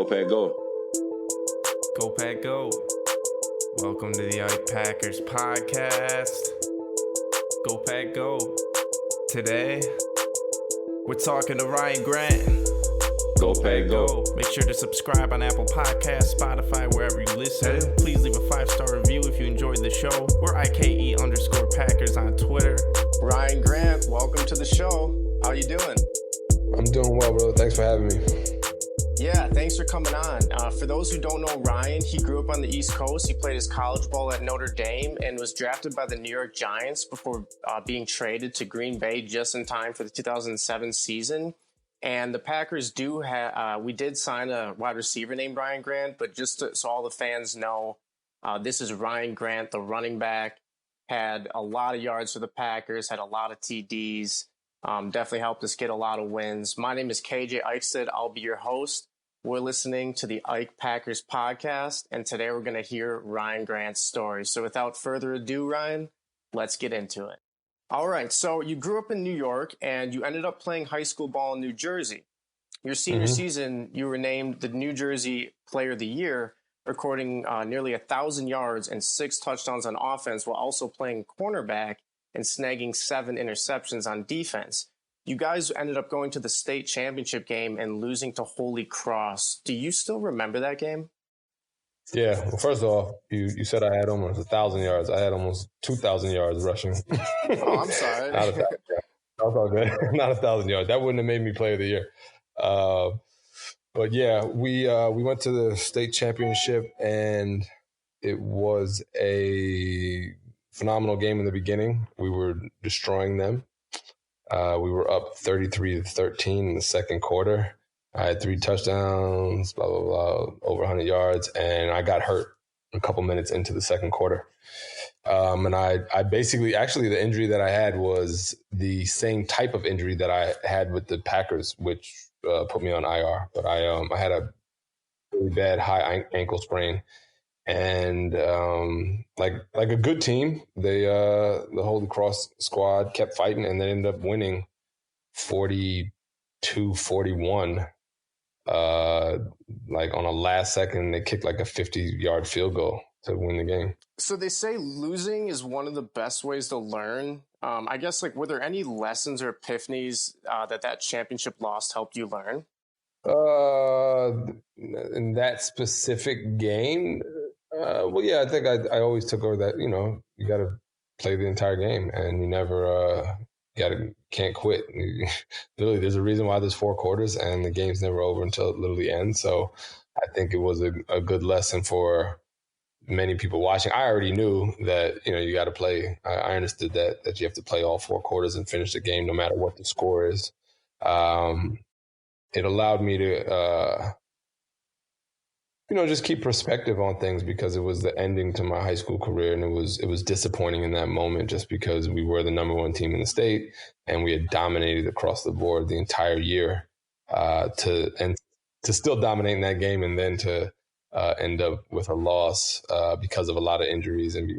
Pack, go. Go Pack, go. Welcome to the Bay Packers podcast. Go Pack, go. Today, we're talking to Ryan Grant. Go Pack, go. Make sure to subscribe on Apple Podcasts, Spotify, wherever you listen. Please leave a 5-star review if you enjoyed the show. We're IKE_Packers on Twitter. Ryan Grant, welcome to the show. How you doing? I'm doing well, bro. Thanks for having me. Yeah, thanks for coming on. For those who don't know Ryan, he grew up on the East Coast. He played his college ball at Notre Dame and was drafted by the New York Giants before being traded to Green Bay just in time for the 2007 season. And the Packers we did sign a wide receiver named Ryan Grant, but so all the fans know, this is Ryan Grant, the running back, had a lot of yards for the Packers, had a lot of TDs, definitely helped us get a lot of wins. My name is KJ Eichstead. I'll be your host. We're listening to the Ike Packers podcast, and today we're going to hear Ryan Grant's story. So without further ado, Ryan, let's get into it. All right, so you grew up in New York, and you ended up playing high school ball in New Jersey. Your senior season, you were named the New Jersey Player of the Year, recording nearly 1,000 yards and 6 touchdowns on offense while also playing cornerback and snagging 7 interceptions on defense. You guys ended up going to the state championship game and losing to Holy Cross. Do you still remember that game? Yeah. Well, first of all, you said I had almost 1,000 yards. I had almost 2,000 yards rushing. Oh, I'm sorry. Not 1,000 yards. That's all good. Not 1,000 yards. That wouldn't have made me Player of the Year. But yeah, we went to the state championship, and it was a phenomenal game in the beginning. We were destroying them. We were up 33-13 in the second quarter. I had 3 touchdowns, blah, blah, blah, over 100 yards, and I got hurt a couple minutes into the second quarter. And I basically, actually the injury that I had was the same type of injury that I had with the Packers, which put me on IR. But I had a really bad high ankle sprain. And like a good team, the Holy Cross squad kept fighting, and they ended up winning 42-41. Like on a last second, they kicked like a 50-yard field goal to win the game. So they say losing is one of the best ways to learn. I guess, like, were there any lessons or epiphanies that championship loss helped you learn? In that specific game, well, yeah, I think I always took over that, you got to play the entire game, and you never can't quit. Literally, there's a reason why there's 4 quarters, and the game's never over until it literally ends. So I think it was a good lesson for many people watching. I already knew that, you got to play. I understood that you have to play all 4 quarters and finish the game no matter what the score is. It allowed me to, just keep perspective on things, because it was the ending to my high school career, and it was disappointing in that moment just because we were the number 1 team in the state and we had dominated across the board the entire year, to still dominate in that game and then to end up with a loss because of a lot of injuries. And,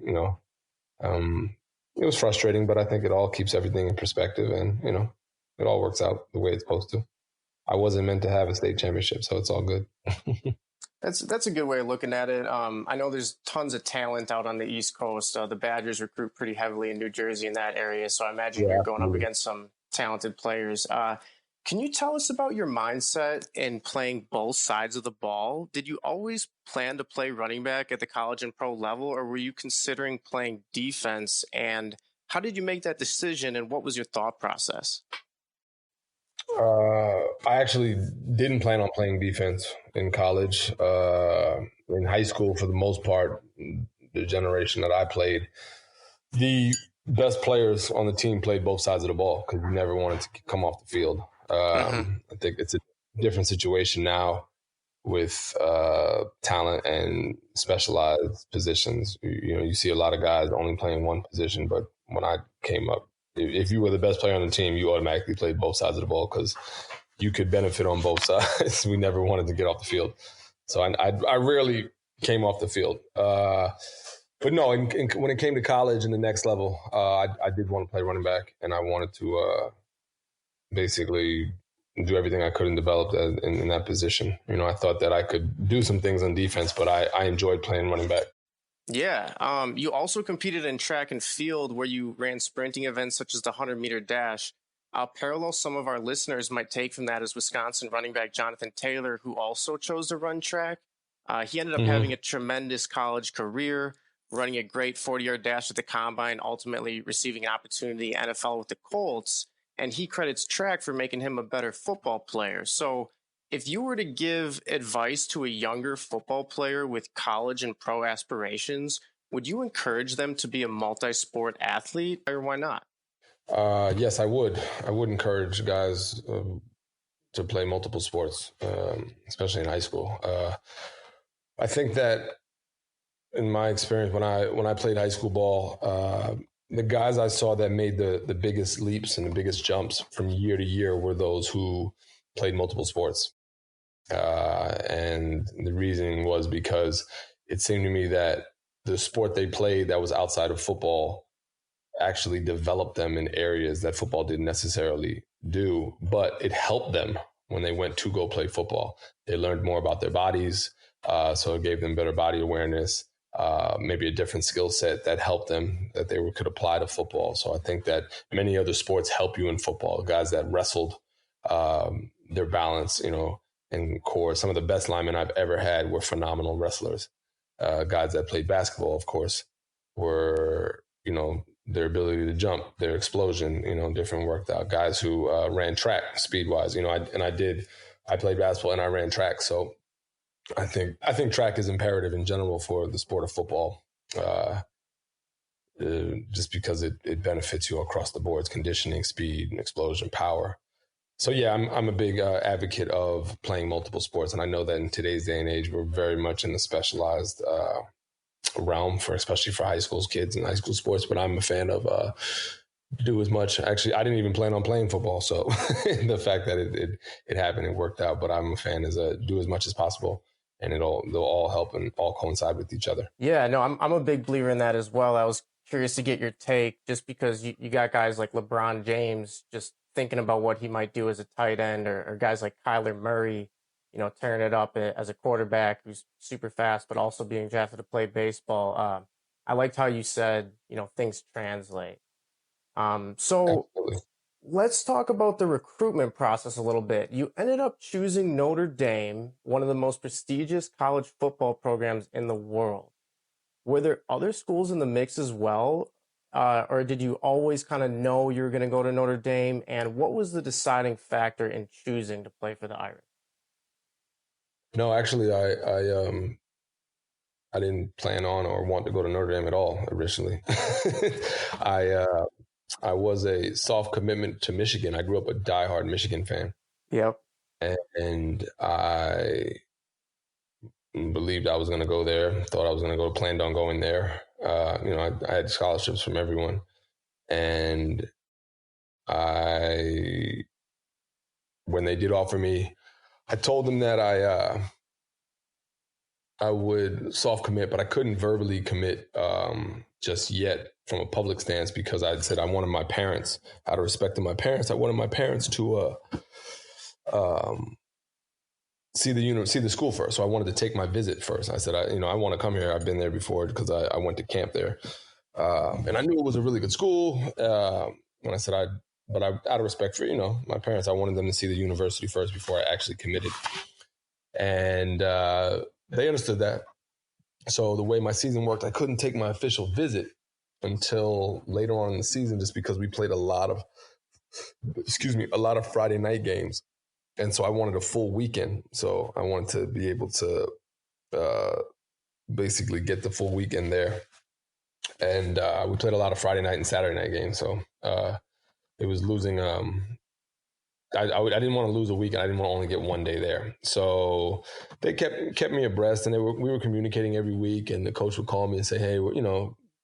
it was frustrating, but I think it all keeps everything in perspective, and, it all works out the way it's supposed to. I wasn't meant to have a state championship, so it's all good. That's a good way of looking at it. I know there's tons of talent out on the East Coast. The Badgers recruit pretty heavily in New Jersey in that area, so I imagine you're going up against some talented players. Can you tell us about your mindset in playing both sides of the ball? Did you always plan to play running back at the college and pro level, or were you considering playing defense? And how did you make that decision, and what was your thought process? I actually didn't plan on playing defense in college. In high school, for the most part, the generation that I played, the best players on the team played both sides of the ball because you never wanted to come off the field. I think it's a different situation now with talent and specialized positions. You see a lot of guys only playing one position, but when I came up, if you were the best player on the team, you automatically played both sides of the ball because you could benefit on both sides. We never wanted to get off the field. So I rarely came off the field. But no, when it came to college and the next level, I did want to play running back, and I wanted to basically do everything I could and develop in that position. I thought that I could do some things on defense, but I enjoyed playing running back. Yeah. You also competed in track and field where you ran sprinting events such as the 100-meter dash. Parallel some of our listeners might take from that is Wisconsin running back Jonathan Taylor, who also chose to run track. He ended up having a tremendous college career, running a great 40-yard dash at the combine, ultimately receiving an opportunity in the NFL with the Colts. And he credits track for making him a better football player. So if you were to give advice to a younger football player with college and pro aspirations, would you encourage them to be a multi-sport athlete, or why not? Yes, I would. I would encourage guys to play multiple sports, especially in high school. I think that in my experience, when I played high school ball, the guys I saw that made the biggest leaps and the biggest jumps from year to year were those who played multiple sports. And the reason was because it seemed to me that the sport they played that was outside of football actually developed them in areas that football didn't necessarily do, but it helped them when they went to go play football. They learned more about their bodies, so it gave them better body awareness, maybe a different skill set that helped them that they could apply to football. So I think that many other sports help you in football. Guys that wrestled their balance, and core. Some of the best linemen I've ever had were phenomenal wrestlers. Guys that played basketball, of course, were, their ability to jump, their explosion, different worked out. Guys who ran track speed-wise, I played basketball and I ran track. So I think track is imperative in general for the sport of football, just because it benefits you across the boards, conditioning, speed, and explosion, power. So yeah, I'm a big advocate of playing multiple sports, and I know that in today's day and age, we're very much in the specialized realm especially for high school kids and high school sports. But I'm a fan of do as much. Actually, I didn't even plan on playing football, so the fact that it happened, it worked out. But I'm a fan is do as much as possible, and they'll all help and all coincide with each other. Yeah, no, I'm a big believer in that as well. I was curious to get your take, just because you got guys like LeBron James just thinking about what he might do as a tight end, or guys like Kyler Murray, tearing it up as a quarterback who's super fast, but also being drafted to play baseball. I liked how you said, things translate. So Absolutely. Let's talk about the recruitment process a little bit. You ended up choosing Notre Dame, one of the most prestigious college football programs in the world. Were there other schools in the mix as well? Or did you always kind of know you were going to go to Notre Dame? And what was the deciding factor in choosing to play for the Irish? No, actually, I didn't plan on or want to go to Notre Dame at all originally. I was a soft commitment to Michigan. I grew up a diehard Michigan fan. Yep. And I believed I was going to go there. Thought I was going to go. Planned on going there. I had scholarships from everyone, and when they did offer me, I told them that I would soft commit, but I couldn't verbally commit just yet from a public stance, because I said I wanted my parents, out of respect to my parents, I wanted my parents to see the school first. So I wanted to take my visit first. I said, I want to come here. I've been there before because I went to camp there. And I knew it was a really good school. And I said, out of respect for, my parents, I wanted them to see the university first before I actually committed. And they understood that. So the way my season worked, I couldn't take my official visit until later on in the season, just because we played a lot of Friday night games. And so I wanted a full weekend. So I wanted to be able to basically get the full weekend there. And we played a lot of Friday night and Saturday night games. So it was losing. I didn't want to lose a weekend. I didn't want to only get one day there. So they kept me abreast, and we were communicating every week. And the coach would call me and say, "Hey,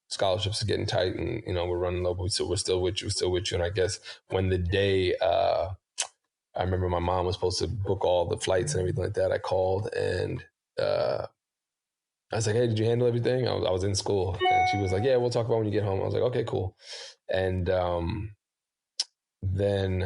scholarships are getting tight, and we're running low, but we're still with you, And I guess when the day, I remember my mom was supposed to book all the flights and everything like that. I called and I was like, "Hey, did you handle everything?" I was in school, and she was like, "Yeah, we'll talk about when you get home." I was like, "Okay, cool." And then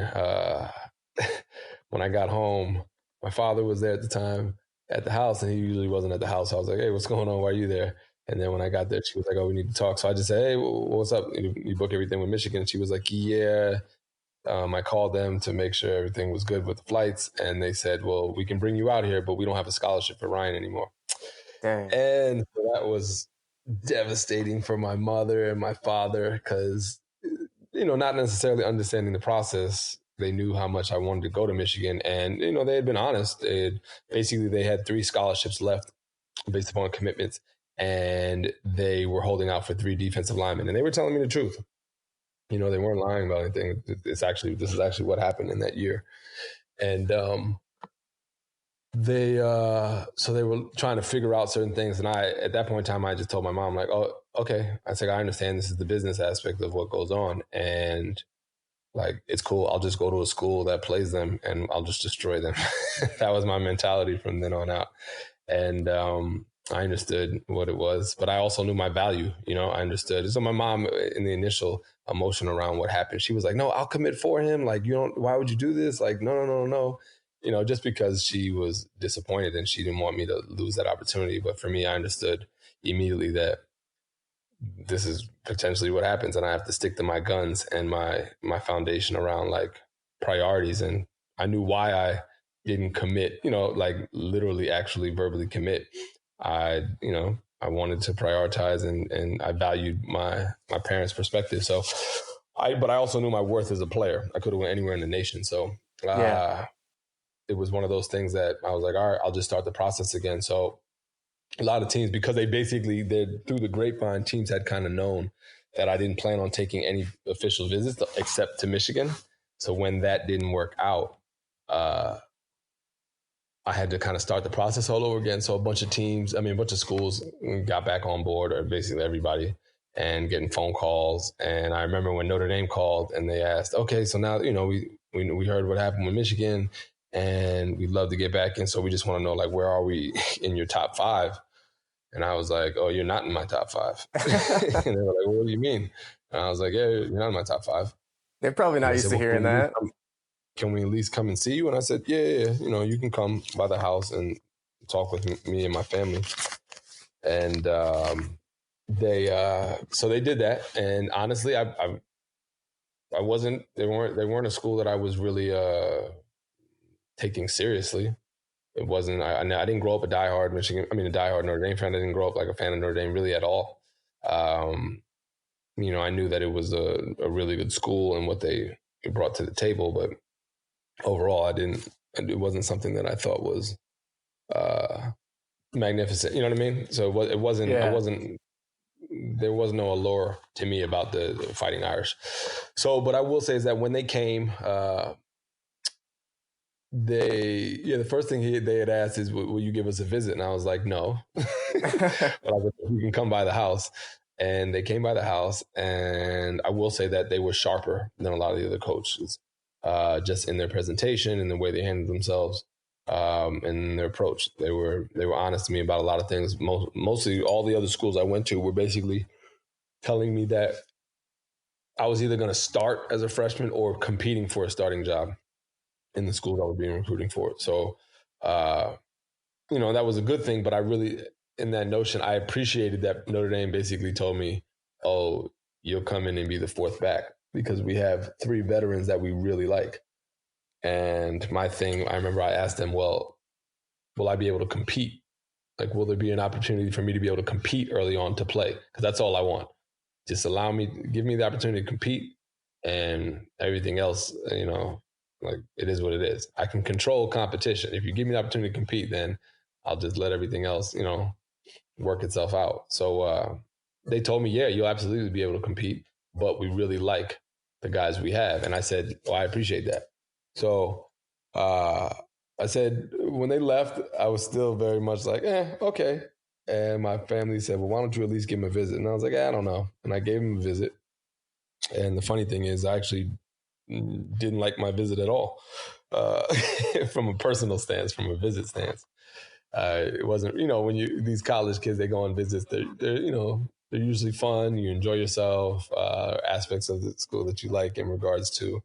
when I got home, my father was there at the time at the house, and he usually wasn't at the house. So I was like, hey, what's going on? Why are you there? And then when I got there, she was like, oh, we need to talk. So I just said, hey, what's up? You book everything with Michigan? She was like, yeah. I called them to make sure everything was good with the flights. And they said, well, we can bring you out here, but we don't have a scholarship for Ryan anymore. Dang. And so that was devastating for my mother and my father because, not necessarily understanding the process. They knew how much I wanted to go to Michigan. And, they had been honest. They had 3 scholarships left based upon commitments. And they were holding out for 3 defensive linemen. And they were telling me the truth. They weren't lying about anything. This is actually what happened in that year. And they were trying to figure out certain things. And at that point in time, I just told my mom, like, oh, okay. I said, I understand this is the business aspect of what goes on. And like, it's cool. I'll just go to a school that plays them and I'll just destroy them. That was my mentality from then on out. And I understood what it was, but I also knew my value. I understood. So my mom, in the initial emotion around what happened, she was like, no, I'll commit for him. Like, why would you do this? Like, no. Just because she was disappointed and she didn't want me to lose that opportunity. But for me, I understood immediately that this is potentially what happens, and I have to stick to my guns and my foundation around like priorities. And I knew why I didn't commit, like literally actually verbally commit. I wanted to prioritize and I valued my parents' perspective. So but I also knew my worth as a player. I could have went anywhere in the nation. So it was one of those things that I was like, all right, I'll just start the process again. So a lot of teams, because through the grapevine, teams had kind of known that I didn't plan on taking any official visits except to Michigan. So when that didn't work out, I had to kind of start the process all over again. So a bunch of schools got back on board, or basically everybody, and getting phone calls. And I remember when Notre Dame called and they asked, okay, so now, we heard what happened with Michigan and we'd love to get back in. So we just want to know, like, where are we in your top 5? And I was like, oh, you're not in my top 5. And they were like, well, what do you mean? And I was like, yeah, you're not in my top 5. They're probably not used to hearing that. Can we at least come and see you? And I said, yeah, you can come by the house and talk with me and my family. And so they did that. And honestly, I wasn't. They weren't a school that I was really taking seriously. It wasn't. I didn't grow up a diehard Notre Dame fan. I didn't grow up like a fan of Notre Dame really at all. I knew that it was a really good school and what they brought to the table, but overall, it wasn't something that I thought was magnificent. You know what I mean? So it wasn't. Yeah. There was no allure to me about the Fighting Irish. So, but I will say is that when they came, the first thing they had asked is, will you give us a visit? And I was like, no. But I was like, you can come by the house. And they came by the house, and I will say that they were sharper than a lot of the other coaches, just in their presentation and the way they handled themselves, and their approach. They were honest to me about a lot of things. Mostly all the other schools I went to were basically telling me that I was either going to start as a freshman or competing for a starting job in the schools I was being recruiting for. So, that was a good thing. But I really, in that notion, I appreciated that Notre Dame basically told me, oh, you'll come in and be the 4th back because we have 3 veterans that we really like. And my thing, I remember I asked them, well, will I be able to compete? Like, will there be an opportunity for me to be able to compete early on to play? Because that's all I want. Just give me the opportunity to compete, and everything else, like, it is what it is. I can control competition. If you give me the opportunity to compete, then I'll just let everything else, work itself out. So they told me, yeah, you'll absolutely be able to compete, but we really like the guys we have. And I said, well, I appreciate that. So I said, when they left, I was still very much like, okay. And my family said, well, why don't you at least give him a visit? And I was like, I don't know. And I gave him a visit. And the funny thing is, I actually didn't like my visit at all, from a personal stance, from a visit stance. It wasn't, when these college kids, they go on visits, they're usually fun. You enjoy yourself, aspects of the school that you like in regards to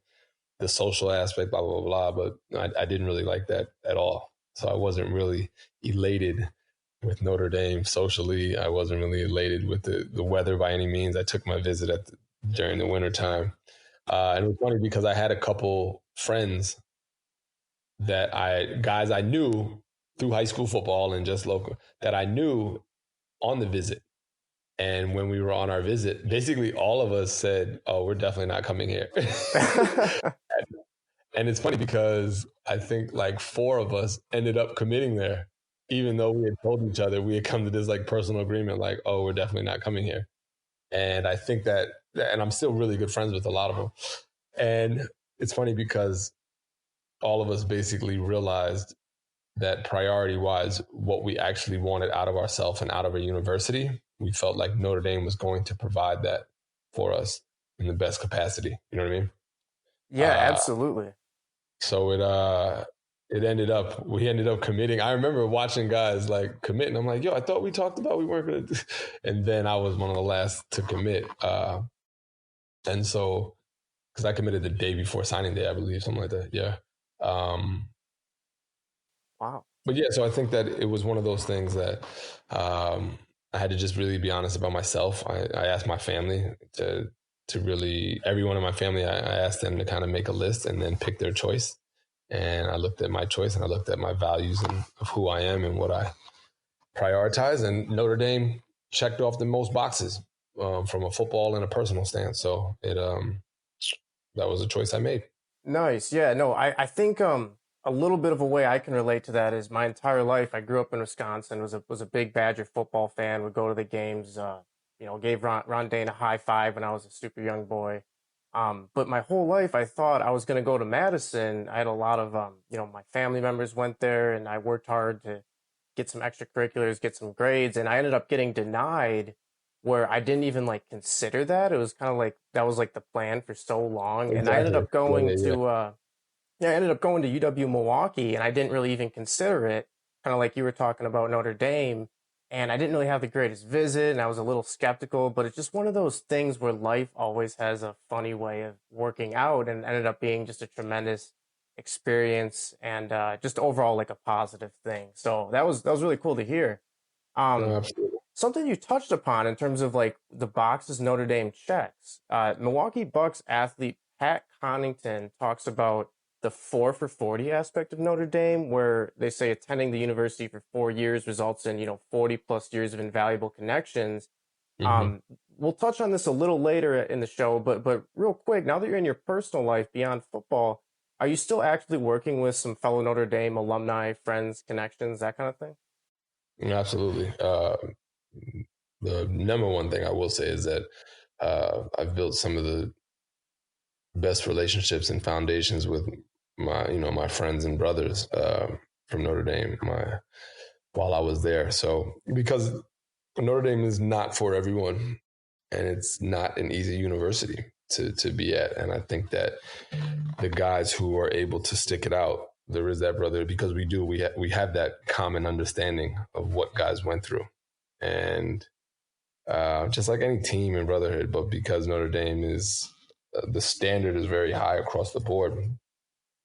the social aspect, blah, blah, blah, but I didn't really like that at all. So I wasn't really elated with Notre Dame socially. I wasn't really elated with the weather by any means. I took my visit during the wintertime. And it was funny because I had a couple friends guys I knew through high school football and just local, that I knew on the visit. And when we were on our visit, basically all of us said, "Oh, we're definitely not coming here." And it's funny because I think like 4 of us ended up committing there, even though we had told each other, we had come to this like personal agreement, like, "Oh, we're definitely not coming here." And I think and I'm still really good friends with a lot of them. And it's funny because all of us basically realized that priority-wise, what we actually wanted out of ourselves and out of a university, we felt like Notre Dame was going to provide that for us in the best capacity. You know what I mean? Yeah, absolutely. So we ended up committing. I remember watching guys like commit, and I'm like, yo, I thought we talked about we weren't going to. And then I was one of the last to commit. And so, because I committed the day before signing day, I believe, something like that. Yeah. Wow. But yeah, so I think that it was one of those things that I had to just really be honest about myself. I asked my family to really, everyone in my family, I asked them to kind of make a list and then pick their choice. And I looked at my choice and I looked at my values and of who I am and what I prioritize. And Notre Dame checked off the most boxes from a football and a personal stance. So that was a choice I made. Nice. Yeah, no, I think a little bit of a way I can relate to that is my entire life I grew up in Wisconsin, was a big Badger football fan, would go to the games, gave Ron Dane a high five when I was a super young boy. But my whole life I thought I was going to go to Madison. I had a lot of my family members went there, and I worked hard to get some extracurriculars, get some grades, and I ended up getting denied where I didn't even like consider that. It was kind of like that was like the plan for so long. Exactly. And I ended up going Yeah. to I ended up going to UW Milwaukee, and I didn't really even consider it, kind of like you were talking about Notre Dame. And I didn't really have the greatest visit, and I was a little skeptical, but it's just one of those things where life always has a funny way of working out, and ended up being just a tremendous experience and just overall like a positive thing. So that was really cool to hear. Absolutely. Something you touched upon in terms of like the boxes Notre Dame checks. Milwaukee Bucks athlete Pat Connaughton talks about the 4 for 40 aspect of Notre Dame, where they say attending the university for 4 years results in 40 plus years of invaluable connections. Mm-hmm. We'll touch on this a little later in the show, but real quick, now that you're in your personal life beyond football, are you still actively working with some fellow Notre Dame alumni, friends, connections, that kind of thing? Absolutely. The number one thing I will say is that I've built some of the best relationships and foundations with my friends and brothers from Notre Dame while I was there. So because Notre Dame is not for everyone, and it's not an easy university to be at. And I think that the guys who are able to stick it out, there is that brother, because we have that common understanding of what guys went through. And just like any team and brotherhood, but because Notre Dame is the standard is very high across the board,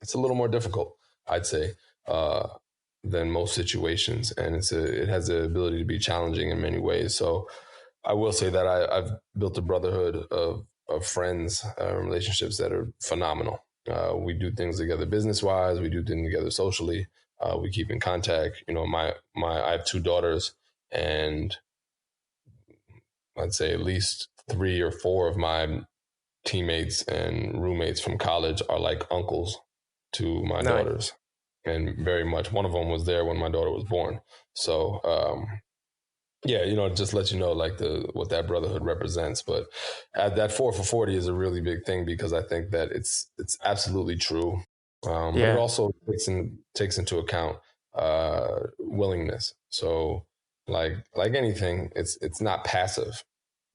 it's a little more difficult, I'd say, than most situations, and it has the ability to be challenging in many ways. So I will say that I've built a brotherhood of friends, relationships that are phenomenal. We do things together business wise. We do things together socially. We keep in contact. I have 2 daughters, and I'd say at least 3 or 4 of my teammates and roommates from college are like uncles to my daughters. And very much, one of them was there when my daughter was born. So, just let you know like what that brotherhood represents. But that 4 for 40 is a really big thing, because I think that it's absolutely true. But it also takes into account willingness. So like anything, it's not passive.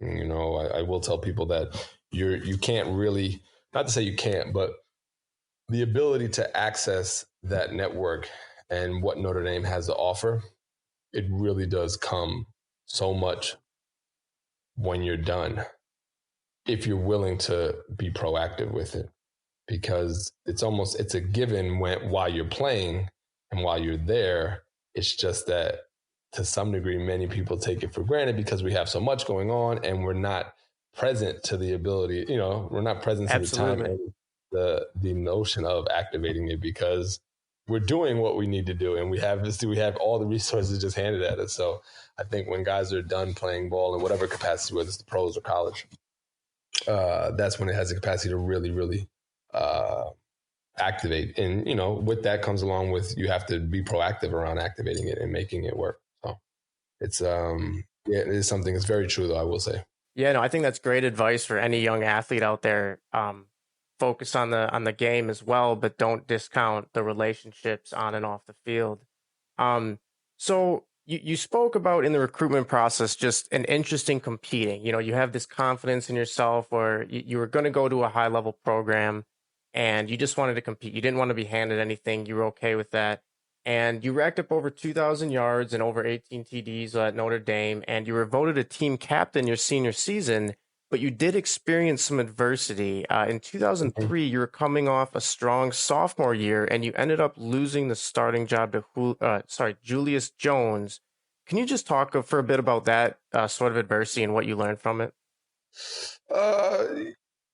I will tell people that you can't really, not to say you can't, but the ability to access that network and what Notre Dame has to offer, it really does come so much when you're done, if you're willing to be proactive with it. because it's a given while you're playing and while you're there. It's just that to some degree, many people take it for granted because we have so much going on and we're not present to the ability, we're not present to the time and the notion of activating it, because we're doing what we need to do and we have all the resources just handed at us. So I think when guys are done playing ball in whatever capacity, whether it's the pros or college, that's when it has the capacity to really, really activate. And, with that comes along with, you have to be proactive around activating it and making it work. So it's, it is something that's very true, though, I will say. Yeah, no, I think that's great advice for any young athlete out there. Focus on the game as well, but don't discount the relationships on and off the field. So you spoke about in the recruitment process just an interest in competing. You have this confidence in yourself where you were going to go to a high level program and you just wanted to compete. You didn't want to be handed anything. You were okay with that. And you racked up over 2,000 yards and over 18 TDs at Notre Dame, and you were voted a team captain your senior season, but you did experience some adversity. In 2003, you were coming off a strong sophomore year, and you ended up losing the starting job to Julius Jones. Can you just talk for a bit about that sort of adversity and what you learned from it?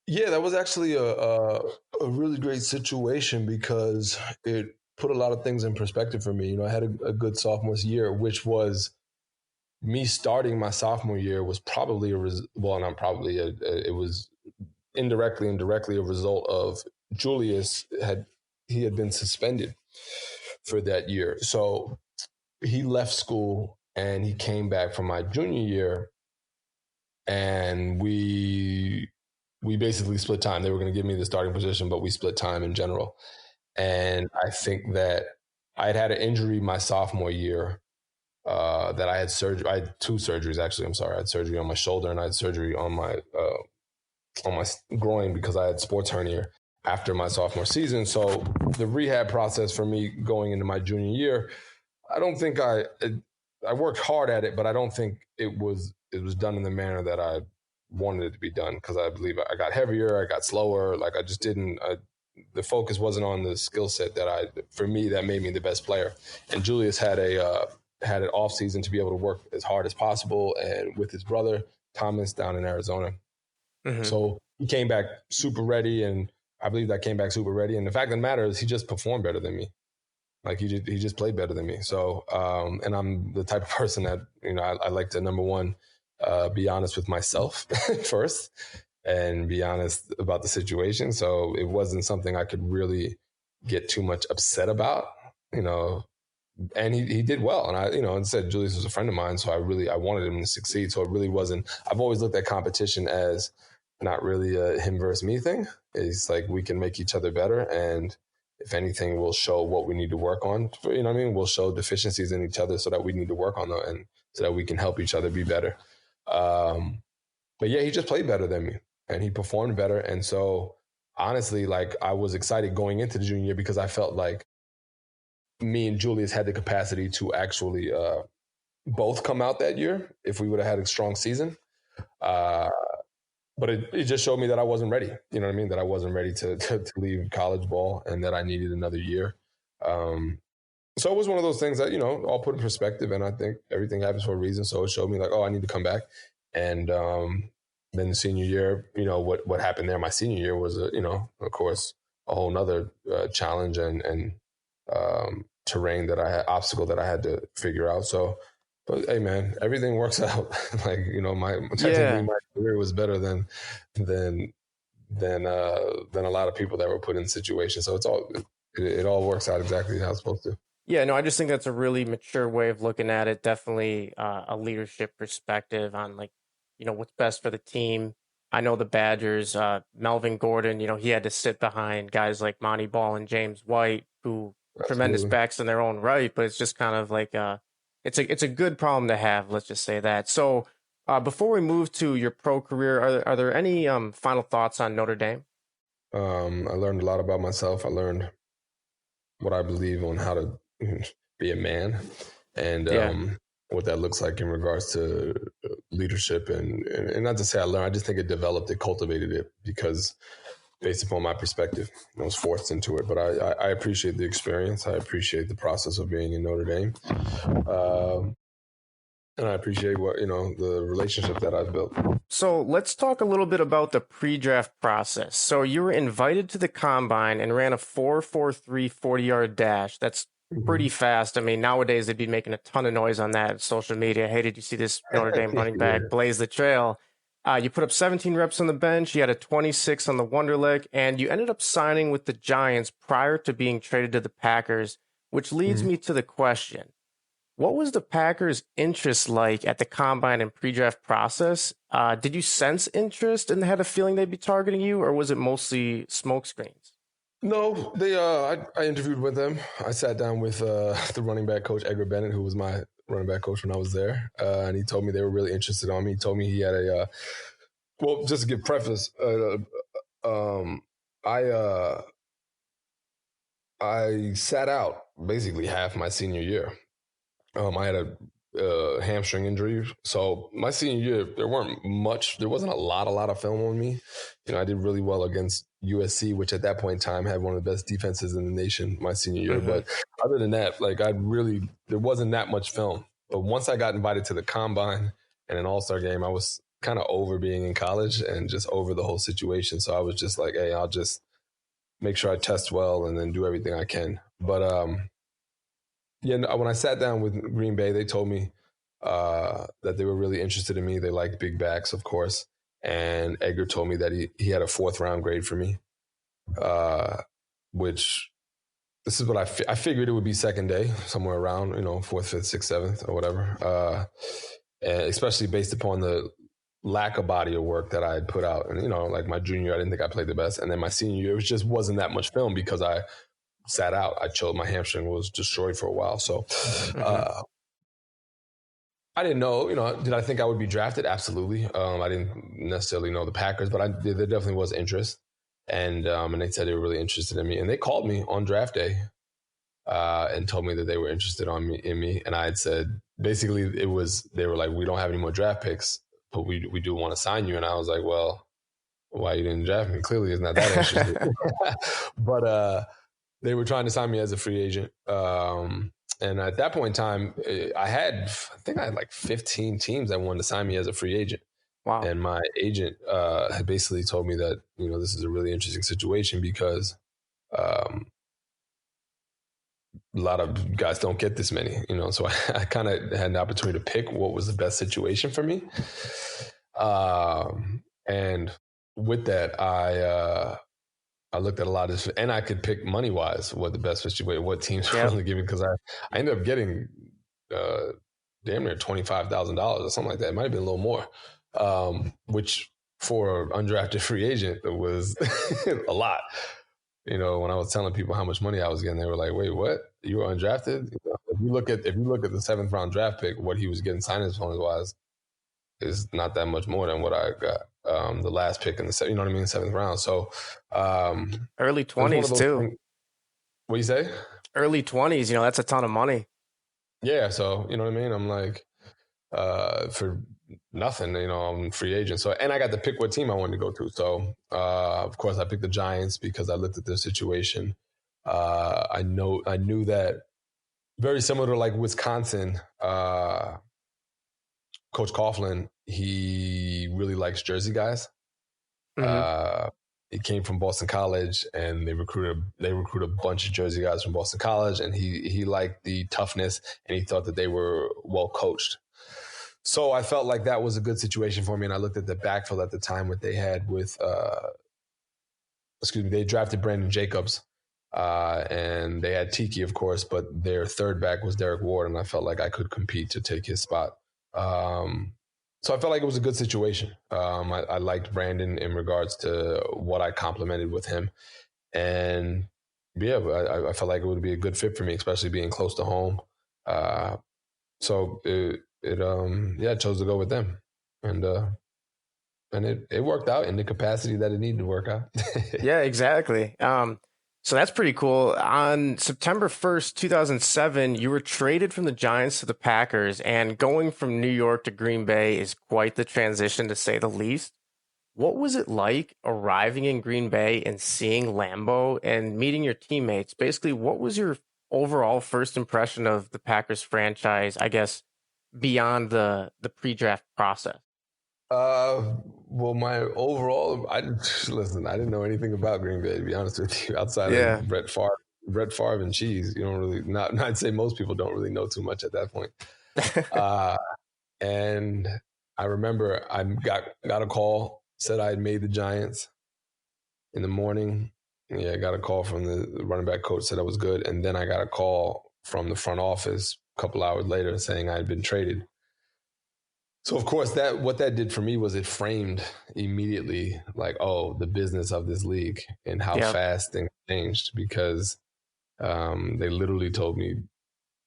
Yeah, that was actually a really great situation because it put a lot of things in perspective for me. I had a good sophomore year, which was me starting my sophomore year was probably it was indirectly and directly a result of Julius had been suspended for that year. So he left school and he came back for my junior year, and we basically split time. They were going to give me the starting position, but we split time in general. And I think that I had an injury my sophomore year that I had surgery. I had two surgeries, actually. I'm sorry. I had surgery on my shoulder and I had surgery on my groin because I had sports hernia after my sophomore season. So the rehab process for me going into my junior year, I don't think I worked hard at it, but I don't think it was done in the manner that I wanted it to be done, because I believe I got heavier, I got slower. Like I just didn't. The focus wasn't on the skill set that made me the best player. And Julius had an off season to be able to work as hard as possible, and with his brother Thomas down in Arizona. Mm-hmm. So he came back super ready, and I believe that came back super ready. And the fact of the matter is, he just performed better than me. Like he just played better than me. So, and I'm the type of person that I like to, number one, be honest with myself first, and be honest about the situation. So it wasn't something I could really get too much upset about, and he did well. And and said Julius was a friend of mine, so I wanted him to succeed. So it really wasn't, I've always looked at competition as not really a him versus me thing. It's like, we can make each other better. And if anything, we'll show what we need to work on. We'll show deficiencies in each other so that we need to work on them, and so that we can help each other be better. But yeah, he just played better than me and he performed better. And so honestly, like, I was excited going into the junior year because I felt like me and Julius had the capacity to actually both come out that year if we would have had a strong season. But it just showed me that I wasn't ready. You know what I mean? That I wasn't ready to leave college ball, and that I needed another year. So it was one of those things that, all put in perspective, and I think everything happens for a reason. So it showed me like, oh, I need to come back. And then the senior year, what happened there my senior year was, of course, a whole nother challenge and terrain obstacle that I had to figure out. So, but hey, man, everything works out. Like, my career was better than a lot of people that were put in situations. So it all works out exactly how it's supposed to. Yeah, no, I just think that's a really mature way of looking at it. Definitely a leadership perspective on, like, what's best for the team. I know the Badgers, Melvin Gordon, he had to sit behind guys like Monty Ball and James White, who tremendous backs in their own right, but it's just kind of like it's a good problem to have. Let's just say that. So before we move to your pro career, are there any final thoughts on Notre Dame? I learned a lot about myself. I learned what I believe on how to be a man, and what that looks like in regards to leadership, and not to say I learned. I just think it developed, it cultivated it, because based upon my perspective. I was forced into it, but I appreciate the experience. I appreciate the process of being in Notre Dame. And I appreciate the relationship that I've built. So let's talk a little bit about the pre-draft process. So you were invited to the combine and ran a 4.43 40-yard dash. That's pretty fast. I mean, nowadays they'd be making a ton of noise on that in social media. Hey, did you see this Notre Dame running back blaze the trail? You put up 17 reps on the bench. You had a 26 on the Wonderlic, and you ended up signing with the Giants prior to being traded to the Packers, which leads me to the question. What was the Packers' interest like at the combine and pre-draft process? Did you sense interest and had a feeling they'd be targeting you, or was it mostly smokescreens? No, they. I interviewed with them. I sat down with the running back coach, Edgar Bennett, who was my running back coach when I was there, and he told me they were really interested on me. He told me he had well, just to give preface, I sat out basically half my senior year. I had a hamstring injury, so my senior year there wasn't a lot of film on me. I did really well against USC, which at that point in time had one of the best defenses in the nation my senior year. But other than that, there wasn't that much film. But once I got invited to the combine and an all-star game, I was kind of over being in college and just over the whole situation. So I was just like, hey, I'll just make sure I test well and then do everything I can. But when I sat down with Green Bay, they told me that they were really interested in me. They liked big backs, of course. And Edgar told me that he had a 4th round grade for me, which this is what I figured it would be second day, somewhere around, 4th, 5th, 6th, 7th or whatever. And especially based upon the lack of body of work that I had put out. And, like my junior year, I didn't think I played the best. And then my senior year, it just wasn't that much film because I sat out. I chilled. My hamstring was destroyed for a while. So I didn't know, did I think I would be drafted? Absolutely. I didn't necessarily know the Packers, but there definitely was interest. And they said they were really interested in me. And they called me on draft day and told me that they were interested in me. And I had said, basically, they were like, we don't have any more draft picks, but we do want to sign you. And I was like, well, why you didn't draft me? Clearly it's not that interesting. But they were trying to sign me as a free agent. And at that point in time, I had like 15 teams that wanted to sign me as a free agent. Wow. And my agent had basically told me that, this is a really interesting situation because a lot of guys don't get this many, so I kind of had an opportunity to pick what was the best situation for me. And with that, I looked at a lot of this, and I could pick money wise what the best situation, what teams were willing to give me, because I ended up getting damn near $25,000 or something like that. It might have been a little more, which for an undrafted free agent was a lot. When I was telling people how much money I was getting, they were like, "Wait, what? You were undrafted?" If you look at the 7th round draft pick, what he was getting signing bonus wise is not that much more than what I got. The last pick in the 7th round. So early 20s too. What do you say? Early 20s, that's a ton of money. Yeah, so you know what I mean? I'm like, for nothing, I'm free agent. So, and I got to pick what team I wanted to go to. So of course I picked the Giants because I looked at their situation. I knew that very similar to like Wisconsin, Coach Coughlin, he really likes Jersey guys. He came from Boston College, and they recruited a bunch of Jersey guys from Boston College, and he liked the toughness, and he thought that they were well coached. So I felt like that was a good situation for me, and I looked at the backfield at the time what they had with, they drafted Brandon Jacobs, and they had Tiki, of course, but their third back was Derek Ward, and I felt like I could compete to take his spot. So I felt like it was a good situation. I liked Brandon in regards to what I complimented with him. And I felt like it would be a good fit for me, especially being close to home. So I chose to go with them. And it worked out in the capacity that it needed to work out. Yeah, exactly. So that's pretty cool. On September 1st, 2007, you were traded from the Giants to the Packers, and going from New York to Green Bay is quite the transition, to say the least. What was it like arriving in Green Bay and seeing Lambeau and meeting your teammates? Basically, what was your overall first impression of the Packers franchise, I guess, beyond the pre-draft process? Well, my overall, listen. I didn't know anything about Green Bay, to be honest with you, outside Yeah. of Brett Favre and cheese. You don't really not. I'd say most people don't really know too much at that point. Uh, and I remember I got a call, said I had made the Giants in the morning. Yeah, I got a call from the running back coach, said I was good, and then I got a call from the front office a couple hours later saying I had been traded. So of course what that did for me was it framed immediately like, oh, the business of this league and how fast things changed, because they literally told me,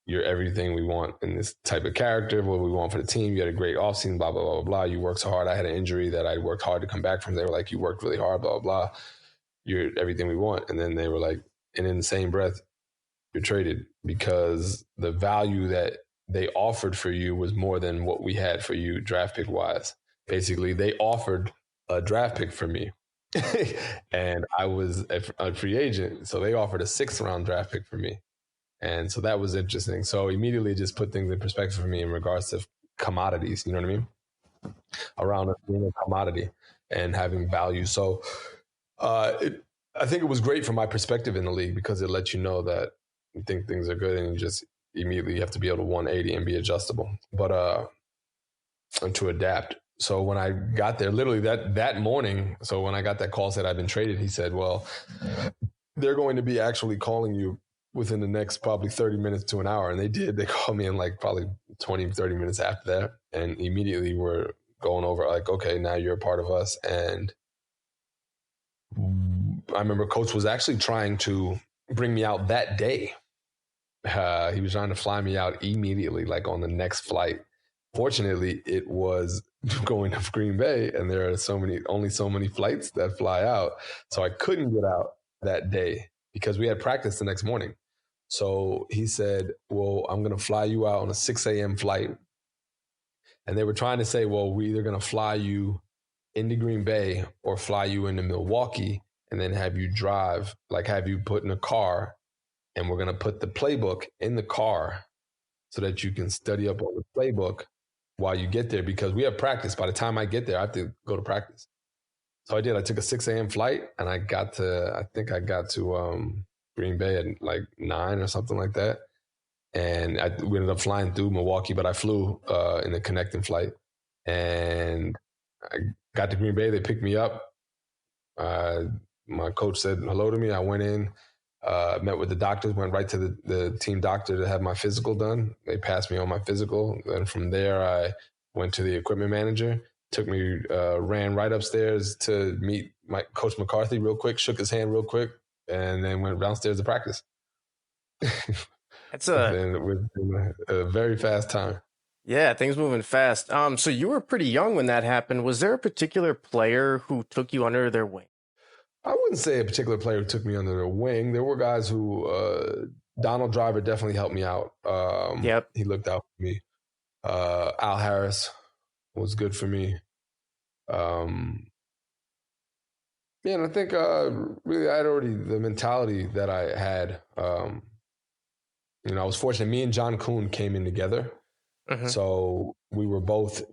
you're everything we want in this type of character, what we want for the team. You had a great offseason, blah, blah, blah, blah, blah. You worked so hard. I had an injury that I worked hard to come back from. They were like, you worked really hard, blah, blah, blah. You're everything we want. And then they were like, and in the same breath, you're traded, because the value that they offered for you was more than what we had for you draft pick wise. Basically, they offered a draft pick for me and I was a free agent. So they offered a 6th round draft pick for me. And so that was interesting. So immediately just put things in perspective for me in regards to commodities, you know what I mean? Around us being a commodity and having value. So I think it was great from my perspective in the league, because it lets you know that you think things are good and you just immediately have to be able to 180 and be adjustable, but and to adapt. So when I got there, literally that morning, so when I got that call said I've been traded, he said, well, they're going to be actually calling you within the next probably 30 minutes to an hour. And they did. They called me in like probably 20, 30 minutes after that. And immediately we're going over like, okay, now you're a part of us. And I remember coach was actually trying to bring me out that day. He was trying to fly me out immediately, like on the next flight. Fortunately, it was going to Green Bay, and there are only so many flights that fly out. So I couldn't get out that day because we had practice the next morning. So he said, well, I'm going to fly you out on a 6 a.m. flight. And they were trying to say, well, we're either going to fly you into Green Bay or fly you into Milwaukee and then have you drive, like have you put in a car, and we're going to put the playbook in the car so that you can study up on the playbook while you get there, because we have practice. By the time I get there, I have to go to practice. So I did. I took a 6 a.m. flight, and I think I got to Green Bay at like 9 or something like that. And we ended up flying through Milwaukee, but I flew in the connecting flight. And I got to Green Bay. They picked me up. My coach said hello to me. I went in, met with the doctors, went right to the team doctor to have my physical done. They passed me on my physical. And from there, I went to the equipment manager, ran right upstairs to meet my coach McCarthy real quick, shook his hand real quick, and then went downstairs to practice. It's a very fast time. Yeah, things moving fast. So you were pretty young when that happened. Was there a particular player who took you under their wing? I wouldn't say a particular player who took me under their wing. There were guys who, Donald Driver definitely helped me out. Yep. He looked out for me. Al Harris was good for me. And I think really I had already the mentality that I had. I was fortunate. Me and John Kuhn came in together. Mm-hmm. So we were both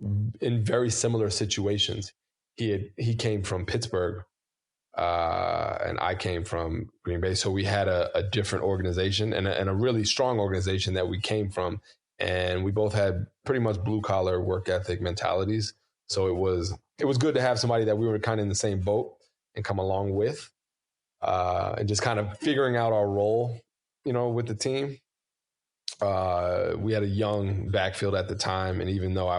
in very similar situations. He came from Pittsburgh, and I came from Green Bay. So we had a different organization and a really strong organization that we came from. And we both had pretty much blue collar work ethic mentalities. So it was good to have somebody that we were kind of in the same boat and come along with, and just kind of figuring out our role, with the team. We had a young backfield at the time. And even though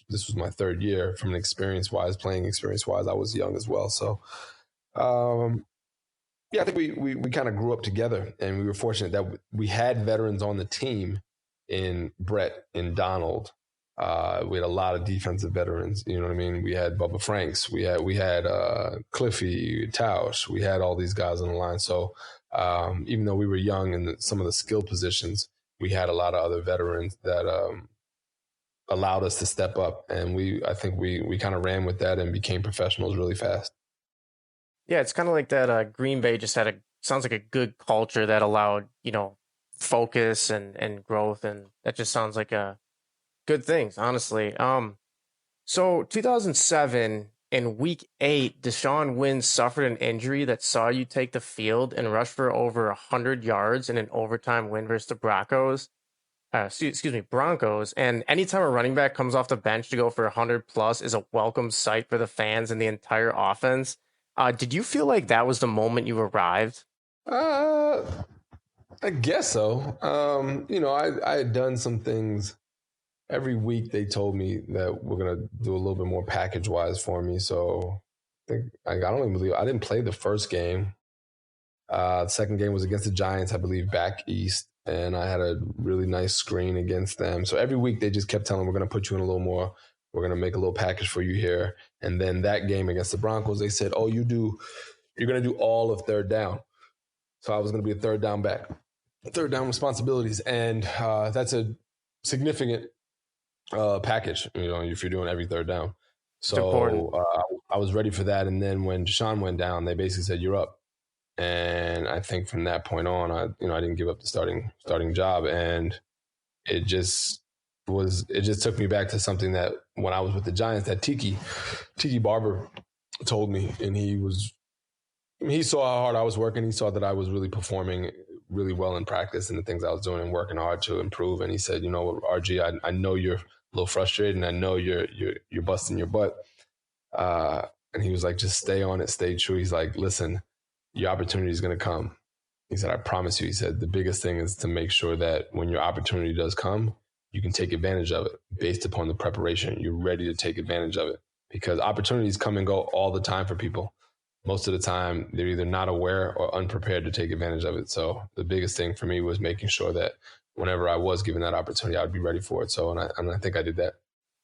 this was my third year, from an playing experience wise, I was young as well. So, I think we kind of grew up together, and we were fortunate that we had veterans on the team in Brett and Donald. We had a lot of defensive veterans. You know what I mean? We had Bubba Franks. We had Cliffy, Tausch. We had all these guys on the line. So even though we were young in some of the skill positions, we had a lot of other veterans that allowed us to step up. And I think we kind of ran with that and became professionals really fast. Yeah, it's kind of like that. Green Bay just sounds like a good culture that allowed, focus and growth. And that just sounds like a good things, honestly. So 2007 in week 8, Deshaun Wynn suffered an injury that saw you take the field and rush for over 100 yards in an overtime win versus the Broncos. Excuse me, Broncos. And anytime a running back comes off the bench to go for 100 plus is a welcome sight for the fans and the entire offense. Did you feel like that was the moment you arrived? I guess so. I had done some things. Every week they told me that we're gonna do a little bit more package wise for me. So I don't even believe I didn't play the first game. The second game was against the Giants, I believe, back east, and I had a really nice screen against them. So every week they just kept telling me, we're gonna put you in a little more. We're gonna make a little package for you here. And then that game against the Broncos, they said, you're gonna do all of third down. So I was gonna be a third down back, third down responsibilities, and that's a significant package, if you're doing every third down. So I was ready for that. And then when Deshaun went down, they basically said, you're up. And I think from that point on, I didn't give up the starting job. And it just took me back to something that when I was with the Giants, that Tiki Barber told me, and he saw how hard I was working. He saw that I was really performing really well in practice and the things I was doing and working hard to improve. And he said, you know what, RG, I know you're a little frustrated and I know you're busting your butt. And he was like, just stay on it, stay true. He's like, listen, your opportunity is going to come. He said, I promise you. He said, the biggest thing is to make sure that when your opportunity does come, you can take advantage of it based upon the preparation. You're ready to take advantage of it because opportunities come and go all the time for people. Most of the time, they're either not aware or unprepared to take advantage of it. So the biggest thing for me was making sure that whenever I was given that opportunity, I would be ready for it. So, and I think I did that.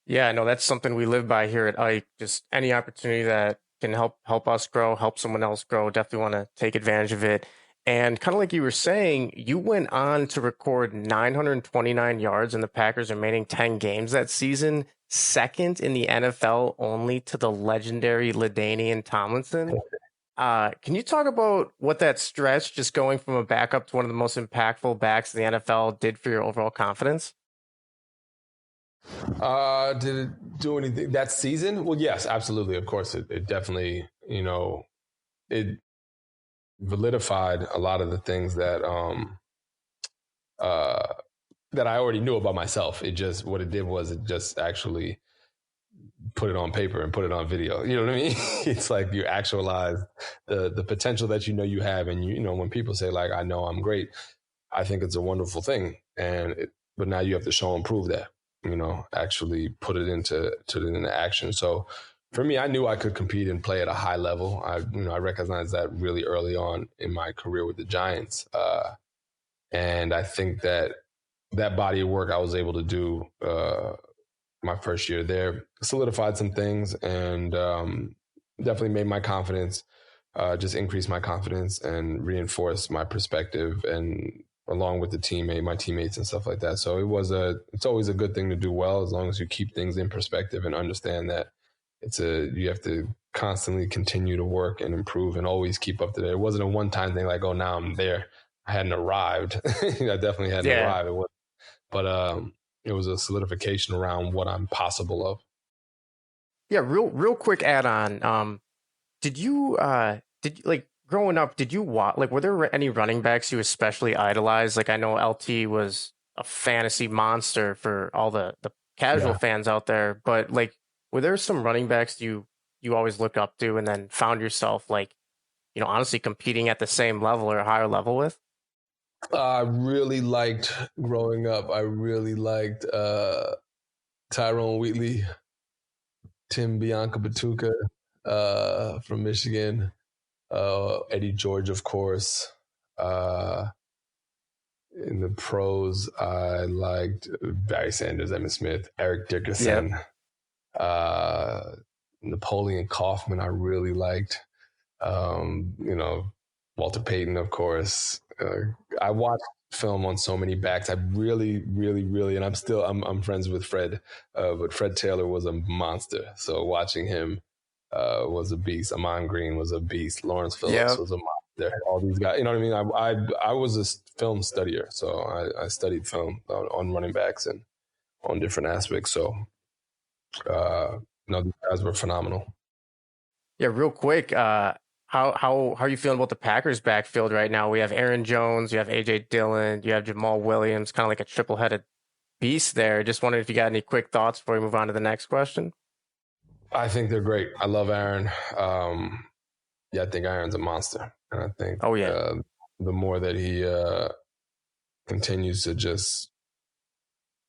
Yeah, no, that's something we live by here at Ike. Just any opportunity that can help us grow, help someone else grow. Definitely want to take advantage of it. And kind of like you were saying, you went on to record 929 yards in the Packers' remaining 10 games that season, second in the NFL only to the legendary LaDainian Tomlinson. Can you talk about what that stretch, just going from a backup to one of the most impactful backs in the NFL, did for your overall confidence? Did it do anything that season? Well, yes, absolutely. Of course, it definitely, it validified a lot of the things that that I already knew about myself. What it did was it just actually put it on paper and put it on video. You know what I mean? It's like you actualize the potential that you have. And, when people say, like, I know I'm great, I think it's a wonderful thing. But now you have to show and prove that, actually put it into action. So for me, I knew I could compete and play at a high level. I recognized that really early on in my career with the Giants. And I think that body of work I was able to do my first year there solidified some things and definitely made my confidence, just increased my confidence and reinforced my perspective and along with my teammates and stuff like that. So it's always a good thing to do well as long as you keep things in perspective and understand that you have to constantly continue to work and improve and always keep up to date. It wasn't a one-time thing like, oh, now I'm there. I hadn't arrived. I definitely hadn't arrived. It was a solidification around what I'm possible of. Yeah, real quick add on. Did you like growing up, did you watch, like, were there any running backs you especially idolized? Like, I know LT was a fantasy monster for all the casual fans out there, but like, were there some running backs you always look up to and then found yourself like, honestly competing at the same level or a higher level with? I really liked growing up. I really liked Tyrone Wheatley, Tim Bianca Batuka from Michigan, Eddie George, of course. In the pros, I liked Barry Sanders, Emmitt Smith, Eric Dickerson, Napoleon Kaufman. I really liked. Walter Payton, of course. I watched film on so many backs. I really, and I'm friends with Fred, but Fred Taylor was a monster. So watching him was a beast. Amon Green was a beast. Lawrence Phillips was a monster. All these guys, you know what I mean? I was a film studier, so I studied film on running backs and on different aspects. So, these guys were phenomenal. Yeah, real quick, how are you feeling about the Packers backfield right now? We have Aaron Jones, you have AJ Dillon, you have Jamal Williams, kind of like a triple-headed beast there. Just wondering if you got any quick thoughts before we move on to the next question. I think they're great. I love Aaron. I think Aaron's a monster, and I think the more that he continues to just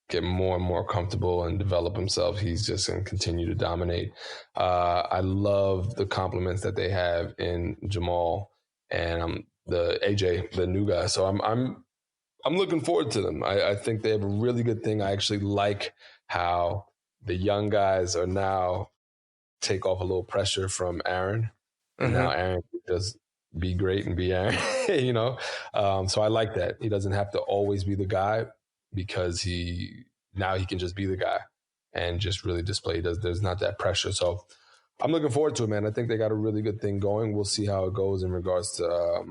get more and more comfortable and develop himself, he's just going to continue to dominate. I love the compliments that they have in Jamal and the AJ, the new guy. So I'm looking forward to them. I think they have a really good thing. I actually like how the young guys are now take off a little pressure from Aaron. And now Aaron can just be great and be Aaron, you know? So I like that. He doesn't have to always be the guy, because he can just be the guy and just really display. There's not that pressure. So I'm looking forward to it, man. I think they got a really good thing going. We'll see how it goes in regards to,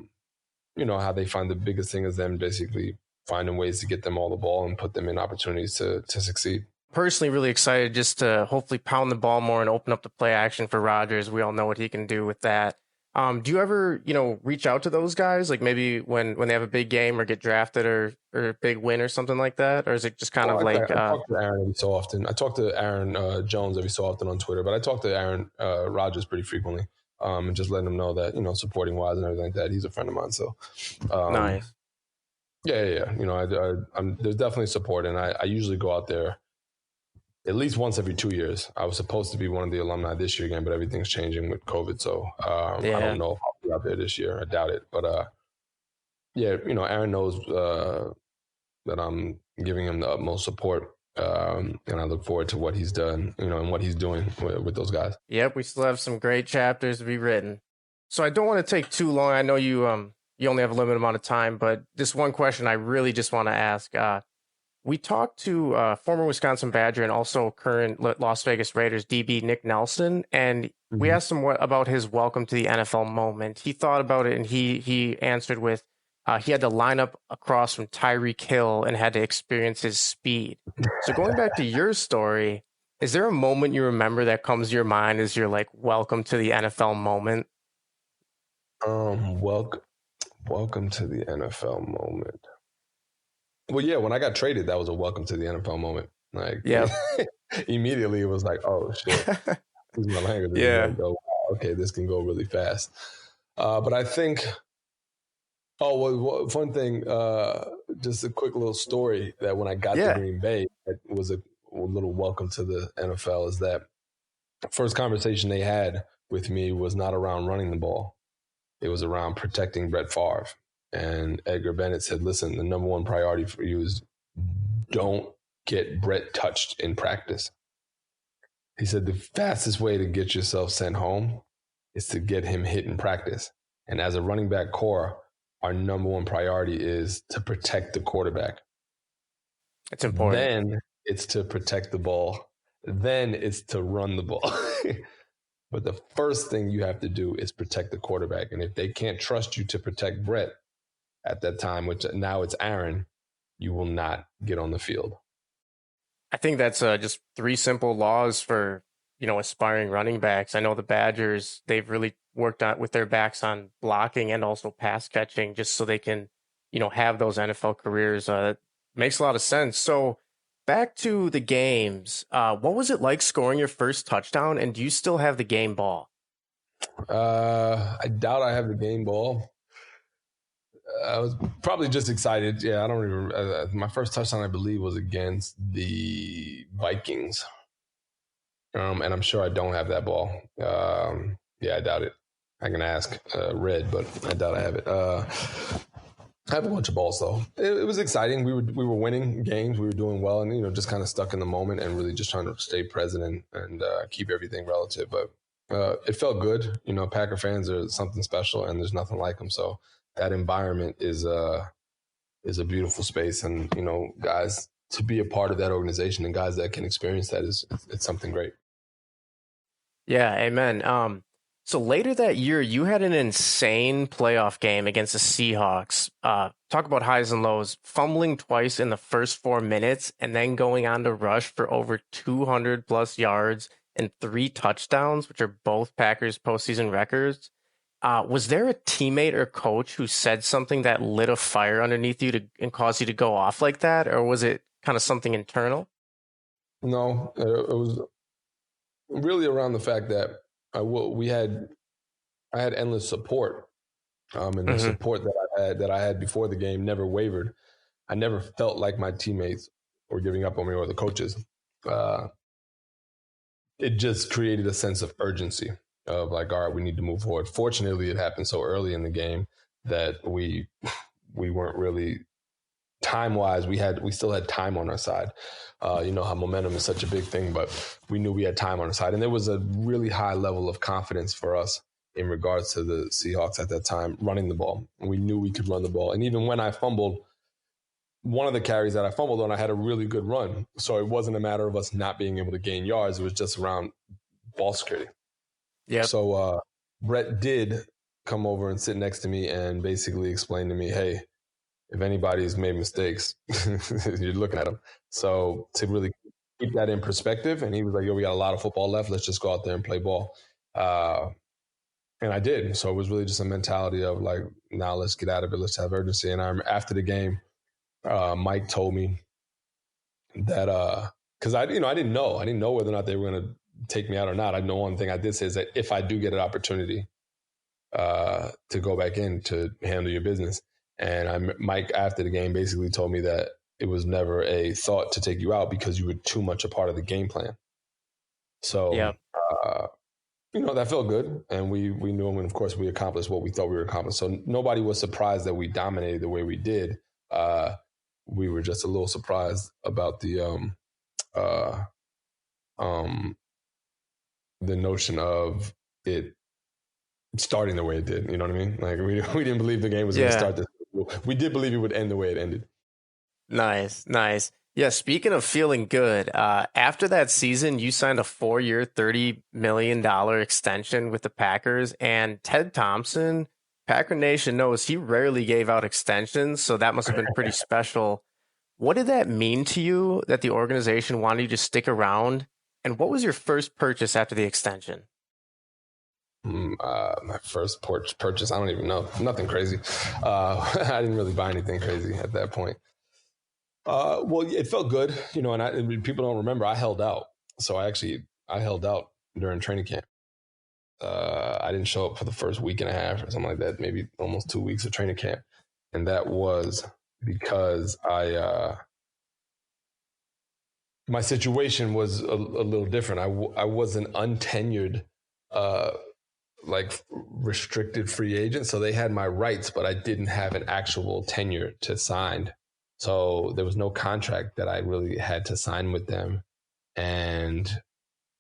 how they find. The biggest thing is them basically finding ways to get them all the ball and put them in opportunities to succeed. Personally really excited just to hopefully pound the ball more and open up the play action for Rodgers. We all know what he can do with that. Do you ever, reach out to those guys, like maybe when they have a big game or get drafted or a big win or something like that? Or is it just kind of like... I talk to Aaron every so often. I talk to Aaron Jones every so often on Twitter, but I talk to Aaron Rodgers pretty frequently, and just letting him know that, supporting wise and everything like that. He's a friend of mine. So nice. Yeah. There's definitely support, and I usually go out there at least once every 2 years. I was supposed to be one of the alumni this year again, but everything's changing with COVID. So I don't know if I'll be out there this year. I doubt it. But Aaron knows that I'm giving him the utmost support. And I look forward to what he's done, and what he's doing with those guys. Yep, we still have some great chapters to be written. So I don't want to take too long. I know you only have a limited amount of time, but this one question I really just want to ask. We talked to former Wisconsin Badger and also current Las Vegas Raiders DB Nick Nelson, and we asked him about his welcome to the NFL moment. He thought about it, and he answered with, he had to line up across from Tyreek Hill and had to experience his speed. So going back to your story, is there a moment you remember that comes to your mind as your welcome to the NFL moment? Welcome to the NFL moment. Well, yeah, when I got traded, that was a welcome to the NFL moment. Immediately it was like, oh shit, this is my language. Yeah. Like, oh, wow, okay, this can go really fast. But I think, fun thing, just a quick little story that when I got to Green Bay, it was a little welcome to the NFL, is that the first conversation they had with me was not around running the ball. It was around protecting Brett Favre. And Edgar Bennett said, listen, the number one priority for you is don't get Brett touched in practice. He said the fastest way to get yourself sent home is to get him hit in practice. And as a running back core, our number one priority is to protect the quarterback. It's important. Then it's to protect the ball. Then it's to run the ball. But the first thing you have to do is protect the quarterback. And if they can't trust you to protect Brett at that time, which now it's Aaron, you will not get on the field. I think that's just 3 simple laws for, aspiring running backs. I know the Badgers, they've really worked on with their backs on blocking and also pass catching just so they can, have those NFL careers. Makes a lot of sense. So back to the games, what was it like scoring your first touchdown, and do you still have the game ball? I doubt I have the game ball. I was probably just excited. Yeah, I don't remember. My first touchdown, I believe, was against the Vikings. And I'm sure I don't have that ball. I doubt it. I can ask Red, but I doubt I have it. I have a bunch of balls, though. It was exciting. We were winning games. We were doing well, and, just kind of stuck in the moment and really just trying to stay present and keep everything relative. But it felt good. Packer fans are something special, and there's nothing like them. So that environment is is a beautiful space. And, guys, to be a part of that organization and guys that can experience that it's something great. Yeah, amen. So later that year, you had an insane playoff game against the Seahawks. Talk about highs and lows, fumbling twice in the first 4 minutes and then going on to rush for over 200 plus yards and 3 touchdowns, which are both Packers postseason records. Was there a teammate or coach who said something that lit a fire underneath you and caused you to go off like that? Or was it kind of something internal? No, it was really around the fact that I had endless support, and the support that I had before the game never wavered. I never felt like my teammates were giving up on me or the coaches. It just created a sense of urgency of like, all right, we need to move forward. Fortunately, it happened so early in the game that we weren't really time-wise. We still had time on our side. You know how momentum is such a big thing, but we knew we had time on our side. And there was a really high level of confidence for us in regards to the Seahawks at that time running the ball. And we knew we could run the ball. And even when I fumbled, one of the carries that I fumbled on, I had a really good run. So it wasn't a matter of us not being able to gain yards. It was just around ball security. Yeah. So Brett did come over and sit next to me and basically explain to me, hey, if anybody's made mistakes, you're looking at them. So to really keep that in perspective, and he was like, yo, we got a lot of football left. Let's just go out there and play ball. And I did. So it was really just a mentality of like, now let's get out of it. Let's have urgency. And after the game, Mike told me that because I didn't know whether or not they were going to take me out or not. I know one thing I did say is that if I do get an opportunity to go back in to handle your business, and Mike after the game basically told me that it was never a thought to take you out because you were too much a part of the game plan. So, that felt good, and we knew him, and of course we accomplished what we thought we were accomplishing. So nobody was surprised that we dominated the way we did. We were just a little surprised about the notion of it starting the way it did. You know what I mean? Like we didn't believe the game was going to start this. We did believe it would end the way it ended. Nice. Yeah, speaking of feeling good, after that season, you signed a 4-year, $30 million extension with the Packers, and Ted Thompson, Packer Nation knows he rarely gave out extensions, so that must have been pretty special. What did that mean to you that the organization wanted you to stick around? And what was your first purchase after the extension? My first purchase, I don't even know. Nothing crazy. I didn't really buy anything crazy at that point. Well, it felt good, and people don't remember, I held out. So I held out during training camp. I didn't show up for the first week and a half or something like that, maybe almost 2 weeks of training camp. And that was because my situation was a little different. I was an untenured, restricted free agent. So they had my rights, but I didn't have an actual tenure to sign. So there was no contract that I really had to sign with them. And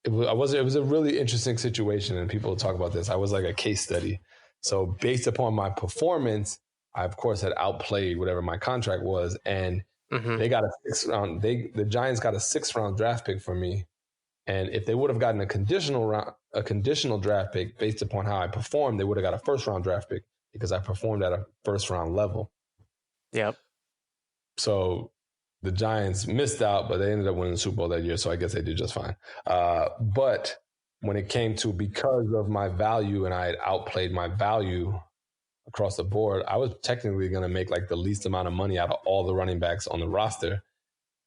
it was a really interesting situation. And people talk about this. I was like a case study. So based upon my performance, I of course had outplayed whatever my contract was. And they got a 6th round. The Giants got a 6th round draft pick for me. And if they would have gotten a conditional draft pick based upon how I performed, they would have got a 1st round draft pick because I performed at a 1st round level. Yep. So the Giants missed out, but they ended up winning the Super Bowl that year. So I guess they did just fine. But when it came to, because of my value and I had outplayed my value across the board, I was technically going to make like the least amount of money out of all the running backs on the roster.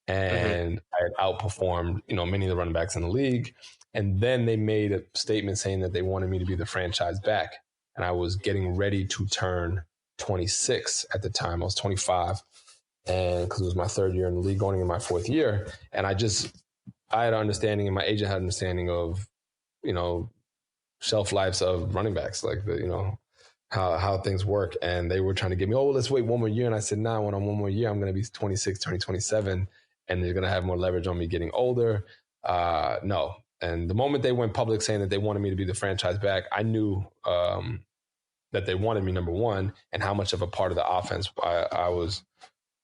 And I had outperformed, many of the running backs in the league. And then they made a statement saying that they wanted me to be the franchise back. And I was getting ready to turn 26 at the time. I was 25. And because it was my 3rd year in the league, going into my 4th year. And I had an understanding, and my agent had an understanding of, shelf lives of running backs, like how things work. And they were trying to get me, well, let's wait 1 more year. And I said, when I'm 1 more year, I'm going to be 26, turning 27. And they're going to have more leverage on me getting older. No. And the moment they went public saying that they wanted me to be the franchise back, I knew that they wanted me, number one, and how much of a part of the offense I was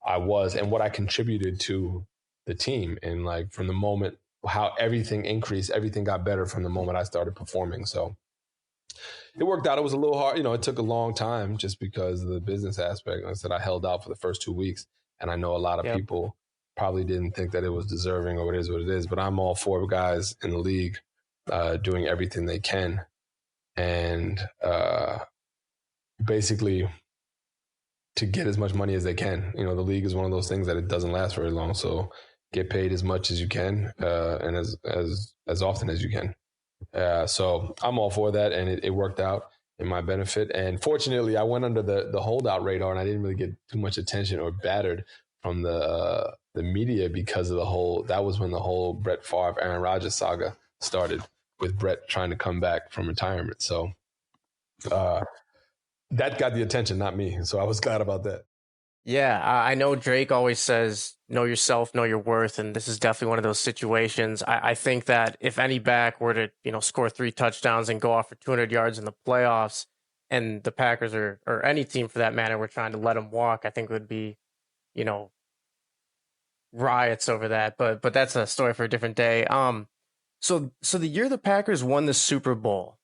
I was and what I contributed to the team. And like from the moment how everything increased, everything got better from the moment I started performing. So it worked out. It was a little hard. It took a long time just because of the business aspect. Like I said, I held out for the first 2 weeks. And I know a lot of people probably didn't think that it was deserving or it is what it is. But I'm all for guys in the league doing everything they can. And basically to get as much money as they can. The league is one of those things that it doesn't last very long. So get paid as much as you can and as often as you can. So I'm all for that, and it worked out in my benefit. And fortunately, I went under the holdout radar, and I didn't really get too much attention or battered from the media because of that was when the whole Brett Favre, Aaron Rodgers saga started with Brett trying to come back from retirement. So that got the attention, not me. So I was glad about that. Yeah, I know Drake always says, know yourself, know your worth. And this is definitely one of those situations. I think that if any back were to, score 3 touchdowns and go off for 200 yards in the playoffs, and the Packers or any team for that matter were trying to let him walk, I think it would be, riots over that. But that's a story for a different day. So the year the Packers won the Super Bowl,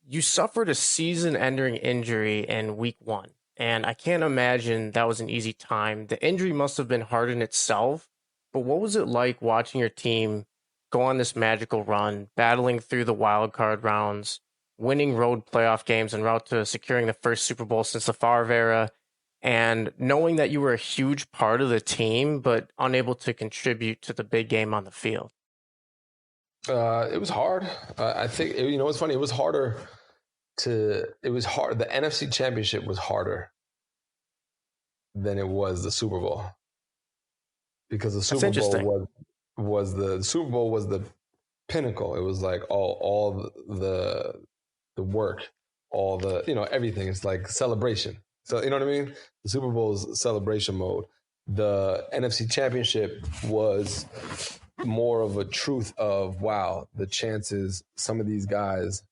you suffered a season-ending injury in week 1. And I can't imagine that was an easy time. The injury must have been hard in itself, but what was it like watching your team go on this magical run, battling through the wild card rounds, winning road playoff games en route to securing the first Super Bowl since the Favre era, and knowing that you were a huge part of the team, but unable to contribute to the big game on the field? It was hard. I think, it's funny. It was harder. It was hard. The NFC Championship was harder than it was the Super Bowl because the Super Bowl was the pinnacle. It was like all the work, all the everything. It's like celebration. So you know what I mean? The Super Bowl is celebration mode. The NFC Championship was more of a truth of wow, the chances some of these guys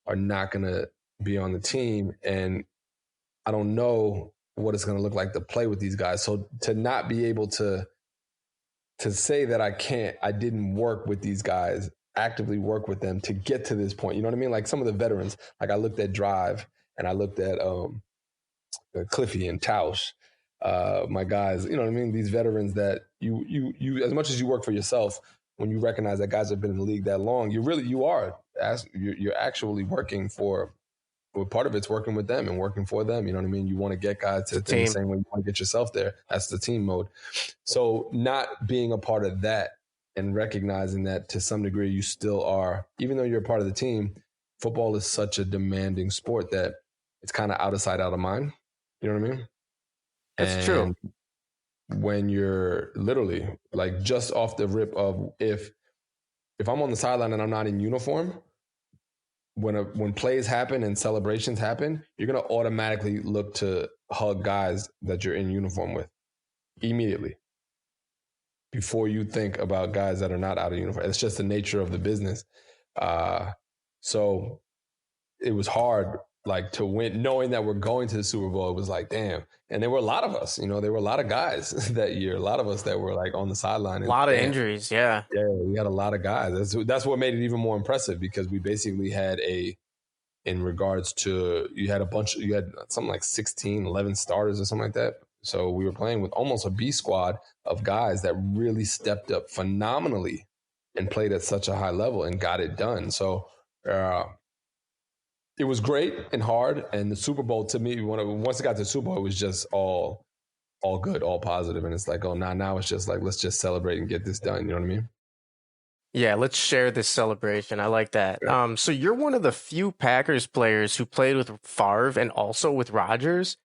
are not going to be on the team. And I don't know what it's going to look like to play with these guys. So to not be able to say that I didn't work with these guys, actively work with them to get to this point. You know what I mean? Like some of the veterans, like I looked at Drive and I looked at Cliffy and Tausch, my guys, you know what I mean? These veterans that you as much as you work for yourself, when you recognize that guys have been in the league that long, you're actually working for, well, part of it's working with them and working for them. You know what I mean? You want to get guys to think the same way you want to get yourself there. That's the team mode. So not being a part of that and recognizing that to some degree you still are, even though you're a part of the team, football is such a demanding sport that it's kind of out of sight, out of mind. You know what I mean? That's true. When you're literally like just off the rip of if I'm on the sideline and I'm not in uniform, when plays happen and celebrations happen, you're going to automatically look to hug guys that you're in uniform with immediately before you think about guys that are not out of uniform. It's just the nature of the business. So it was hard, like to win, knowing that we're going to the Super Bowl. It was like, damn. And there were a lot of us, there were a lot of guys that year, a lot of us that were like on the sideline. A lot of injuries. Yeah. Yeah. We had a lot of guys. That's what made it even more impressive because we basically had in regards to, you had something like 16, 11 starters or something like that. So we were playing with almost a B squad of guys that really stepped up phenomenally and played at such a high level and got it done. So, it was great and hard, and the Super Bowl to me, once it got to the Super Bowl, it was just all good, all positive, and it's like, oh, now it's just like let's just celebrate and get this done. You know what I mean? Yeah, let's share this celebration. I like that. Yeah. So you're one of the few Packers players who played with Favre and also with Rodgers.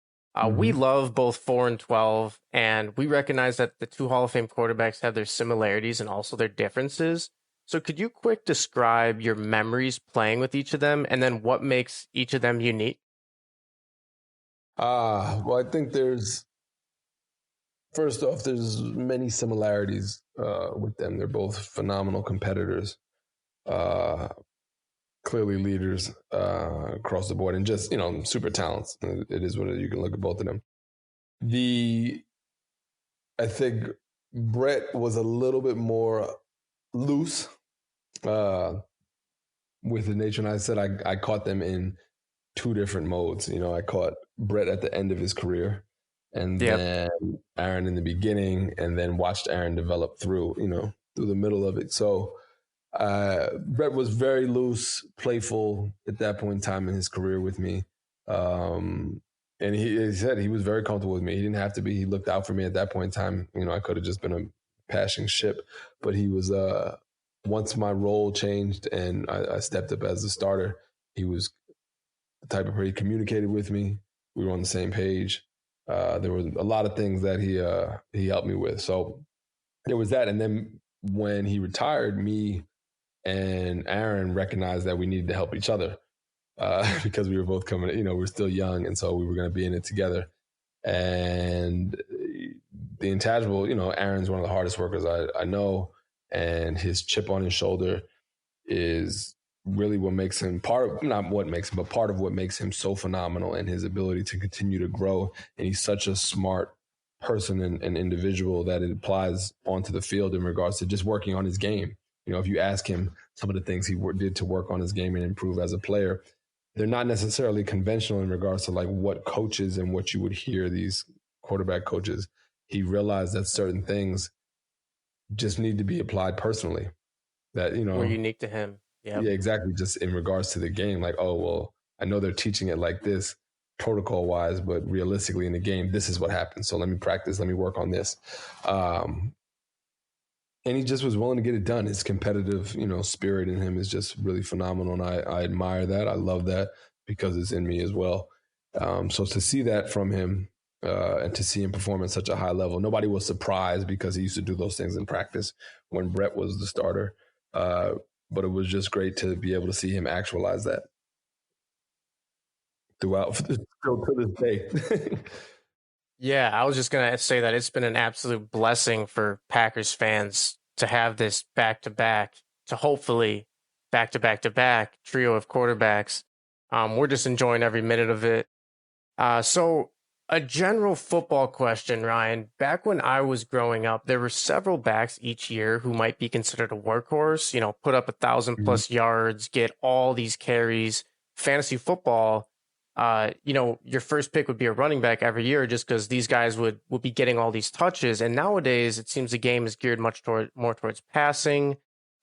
We love both 4 and 12, and we recognize that the two Hall of Fame quarterbacks have their similarities and also their differences. So could you quick describe your memories playing with each of them and then what makes each of them unique? Well, I think first off, there's many similarities with them. They're both phenomenal competitors, clearly leaders across the board and just, super talents. It is what you can look at both of them. The I think Brett was a little bit more loose with the nature. And I said I caught them in two different modes. I caught Brett at the end of his career and Yep. then Aaron in the beginning, and then watched Aaron develop through the middle of it. So Brett was very loose, playful at that point in time in his career with me. And he said he was very comfortable with me. He didn't have to be. He looked out for me at that point in time. I could have just been a passing ship, but he was, once my role changed and I stepped up as the starter, he was the type of person. He communicated with me. We were on the same page. There was a lot of things that he helped me with. So there was that. And then when he retired, me and Aaron recognized that we needed to help each other because we were both coming, we were still young. And so we were going to be in it together. And the intangible, Aaron's one of the hardest workers I know. And his chip on his shoulder is really what makes him part of what makes him so phenomenal, and his ability to continue to grow. And he's such a smart person and individual that it applies onto the field in regards to just working on his game. If you ask him some of the things he did to work on his game and improve as a player, they're not necessarily conventional in regards to like what coaches and what you would hear these quarterback coaches. He realized that certain things just need to be applied personally. That, Were unique to him. Yep. Yeah, exactly. Just in regards to the game, like, oh, well, I know they're teaching it like this protocol wise, but realistically in the game, this is what happens. So let me practice. Let me work on this. And he just was willing to get it done. His competitive, spirit in him is just really phenomenal. And I admire that. I love that because it's in me as well. So to see that from him and to see him perform at such a high level, nobody was surprised because he used to do those things in practice when Brett was the starter. But it was just great to be able to see him actualize that throughout still to this day. Yeah, I was just going to say that it's been an absolute blessing for Packers fans to have this back-to-back, to hopefully back-to-back-to-back trio of quarterbacks. We're just enjoying every minute of it. So a general football question, Ryan. Back when I was growing up, there were several backs each year who might be considered a workhorse, put up 1,000+ yards, get all these carries. Fantasy football, your first pick would be a running back every year just because these guys would be getting all these touches. And nowadays, it seems the game is geared more towards passing.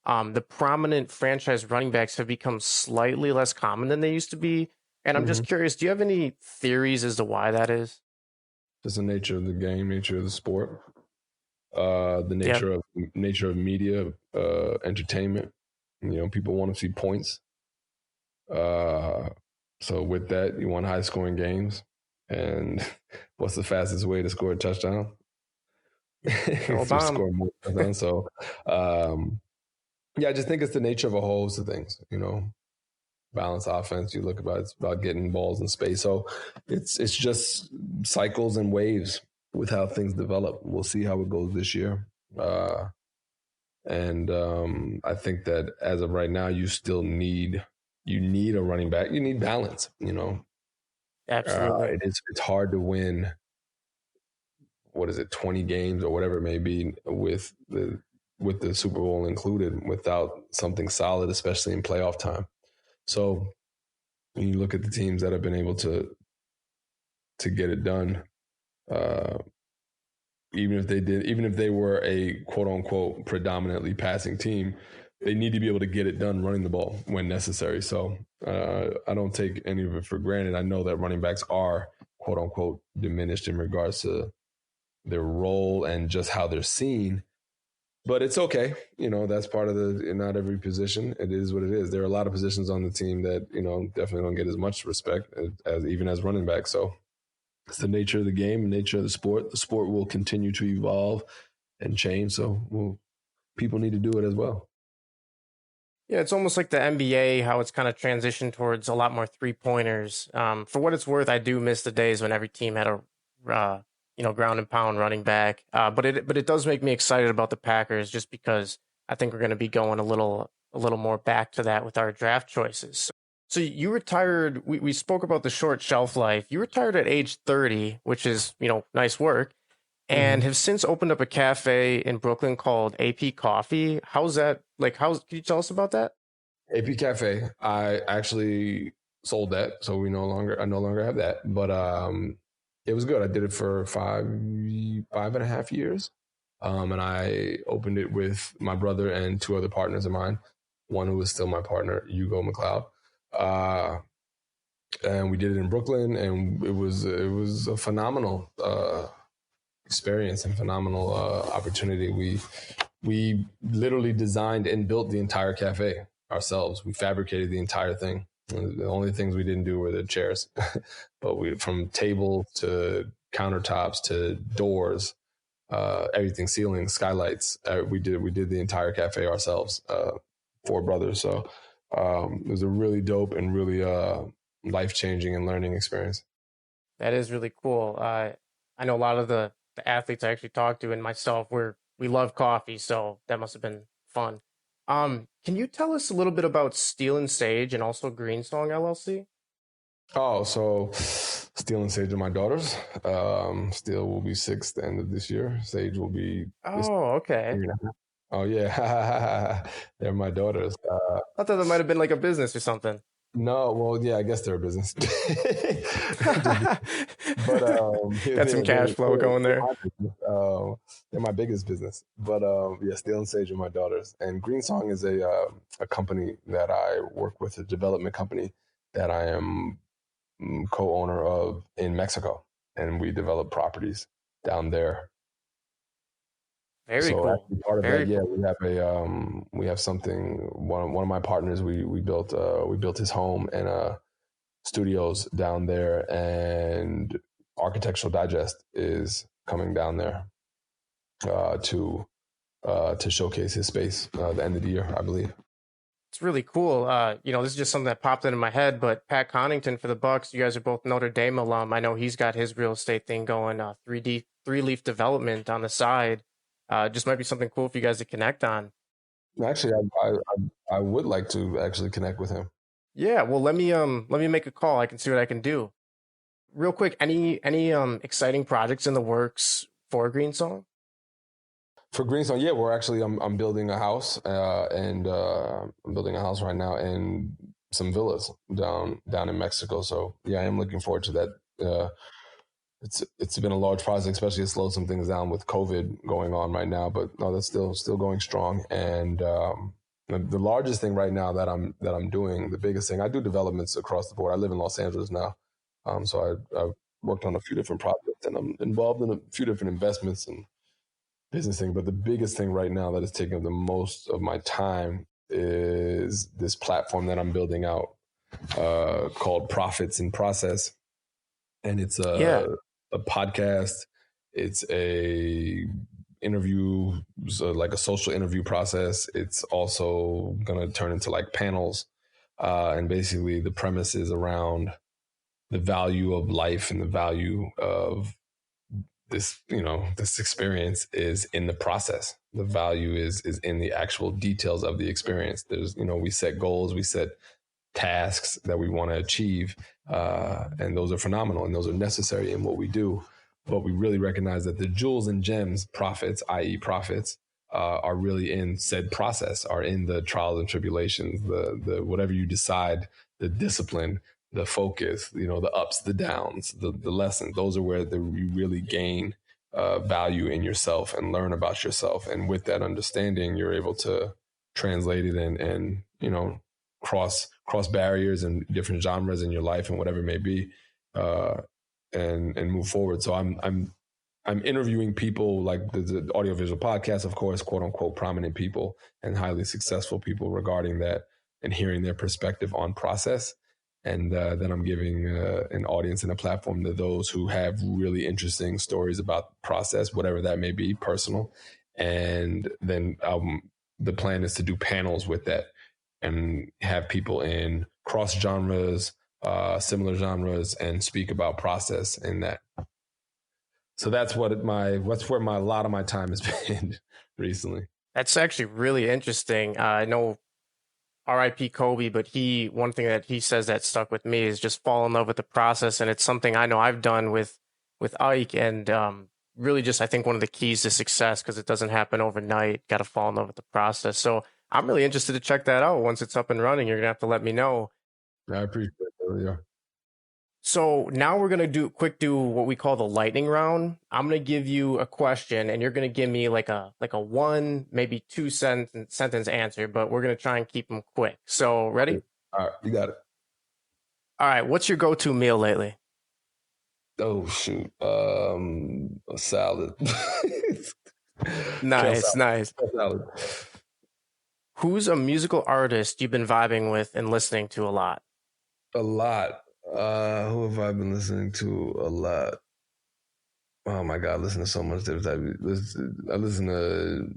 The prominent franchise running backs have become slightly less common than they used to be. And I'm just curious, do you have any theories as to why that is? Just the nature of the game, nature of the sport, the nature of media, entertainment. People want to see points. So with that, you want high scoring games. And what's the fastest way to score a touchdown? To score more touchdowns. So I just think it's the nature of a whole host of things, balanced offense. It's about getting balls in space. So it's just cycles and waves with how things develop. We'll see how it goes this year. And I think that as of right now, you still need a running back. You need balance, Absolutely. It's hard to win, 20 games or whatever it may be with the Super Bowl included without something solid, especially in playoff time. So when you look at the teams that have been able to get it done, even if they were a quote unquote predominantly passing team, they need to be able to get it done running the ball when necessary. So I don't take any of it for granted. I know that running backs are quote unquote diminished in regards to their role and just how they're seen. But it's okay. That's part of not every position. It is what it is. There are a lot of positions on the team that, definitely don't get as much respect as running back. So it's the nature of the game, nature of the sport. The sport will continue to evolve and change. So people need to do it as well. Yeah, it's almost like the NBA, how it's kind of transitioned towards a lot more 3-pointers. For what it's worth, I do miss the days when every team had a ground and pound running back. But it does make me excited about the Packers just because I think we're going to be going a little more back to that with our draft choices. So you retired. We spoke about the short shelf life. You retired at age 30, which is nice work. and have since opened up a cafe in Brooklyn called AP Coffee. How's that? Like, can you tell us about that? AP Cafe. I actually sold that, so I no longer have that. But it was good. I did it for 5.5 years, and I opened it with my brother and two other partners of mine. One who is still my partner, Hugo McLeod. And we did it in Brooklyn, and it was a phenomenal experience and phenomenal opportunity. We literally designed and built the entire cafe ourselves. We fabricated the entire thing. The only things we didn't do were the chairs, but from table to countertops to doors, everything, ceilings, skylights. We did the entire cafe ourselves, four brothers. So it was a really dope and really life-changing and learning experience. That is really cool. I know a lot of the athletes I actually talked to and myself, we love coffee, so that must have been fun. Can you tell us a little bit about Steel and Sage and also Greensong LLC? Oh, so Steel and Sage are my daughters. Steel will be 6 the end of this year. Sage will be. Oh, okay. Oh yeah, they're my daughters. I thought that might have been like a business or something. No, well, yeah, I guess they're a business. But got some cash flow going there. They're my biggest business. But yeah, Steel and Sage are my daughters, and Greensong is a company that I work with, a development company that I am co-owner of in Mexico, and we develop properties down there. Very cool. Part of that, yeah, we have something. One of my partners, we built his home and studios down there, and Architectural Digest is coming down there to showcase his space the end of the year, I believe. It's really cool. This is just something that popped into my head, but Pat Connaughton for the Bucks, you guys are both Notre Dame alum. I know he's got his real estate thing going, 3-leaf development on the side. Just might be something cool for you guys to connect on. Actually, I would like to actually connect with him. Yeah, well, let me make a call. I can see what I can do. Real quick, any exciting projects in the works for Greensong? For Greensong, yeah, I'm building a house, and I'm building a house right now and some villas down in Mexico. So yeah, I am looking forward to that. It's been a large project, especially it slowed some things down with COVID going on right now, but no, that's still going strong. And the largest thing right now that I'm doing, the biggest thing, I do developments across the board. I live in Los Angeles now, so I've worked on a few different projects, and I'm involved in a few different investments and business things. But the biggest thing right now that is taking up the most of my time is this platform that I'm building out called Profits in Process, and it's a podcast. It's a interview, so like a social interview process. It's also going to turn into like panels. And basically the premise is around the value of life and the value of this, this experience is in the process. The value is in the actual details of the experience. There's, we set goals, we set tasks that we want to achieve, and those are phenomenal and those are necessary in what we do. But we really recognize that the jewels and gems, profits, i.e. profits, are really in said process, are in the trials and tribulations, the whatever you decide, the discipline, the focus, the ups, the downs, the lessons. Those are where you really gain value in yourself and learn about yourself. And with that understanding, you're able to translate it and cross barriers and different genres in your life and whatever it may be, and move forward. So I'm interviewing people like the audiovisual podcast, of course, quote unquote, prominent people and highly successful people regarding that and hearing their perspective on process. And then I'm giving an audience and a platform to those who have really interesting stories about process, whatever that may be, personal. And then the plan is to do panels with that and have people in cross genres, similar genres, and speak about process in that. So that's where a lot of my time has been recently. That's actually really interesting. I know R.I.P. Kobe, but one thing that he says that stuck with me is just fall in love with the process, and it's something I know I've done with Ike, and really just, I think, one of the keys to success because it doesn't happen overnight. Got to fall in love with the process. So I'm really interested to check that out. Once it's up and running, you're going to have to let me know. I appreciate that. Yeah. So now we're going to do what we call the lightning round. I'm going to give you a question and you're going to give me like a one, maybe two sentence answer, but we're going to try and keep them quick. So ready? All right. You got it. All right. What's your go-to meal lately? Oh, shoot. A salad. Nice. Salad. Who's a musical artist you've been vibing with and listening to a lot? A lot. Who have I been listening to a lot? Oh my God, I listen to so much different type. I listen to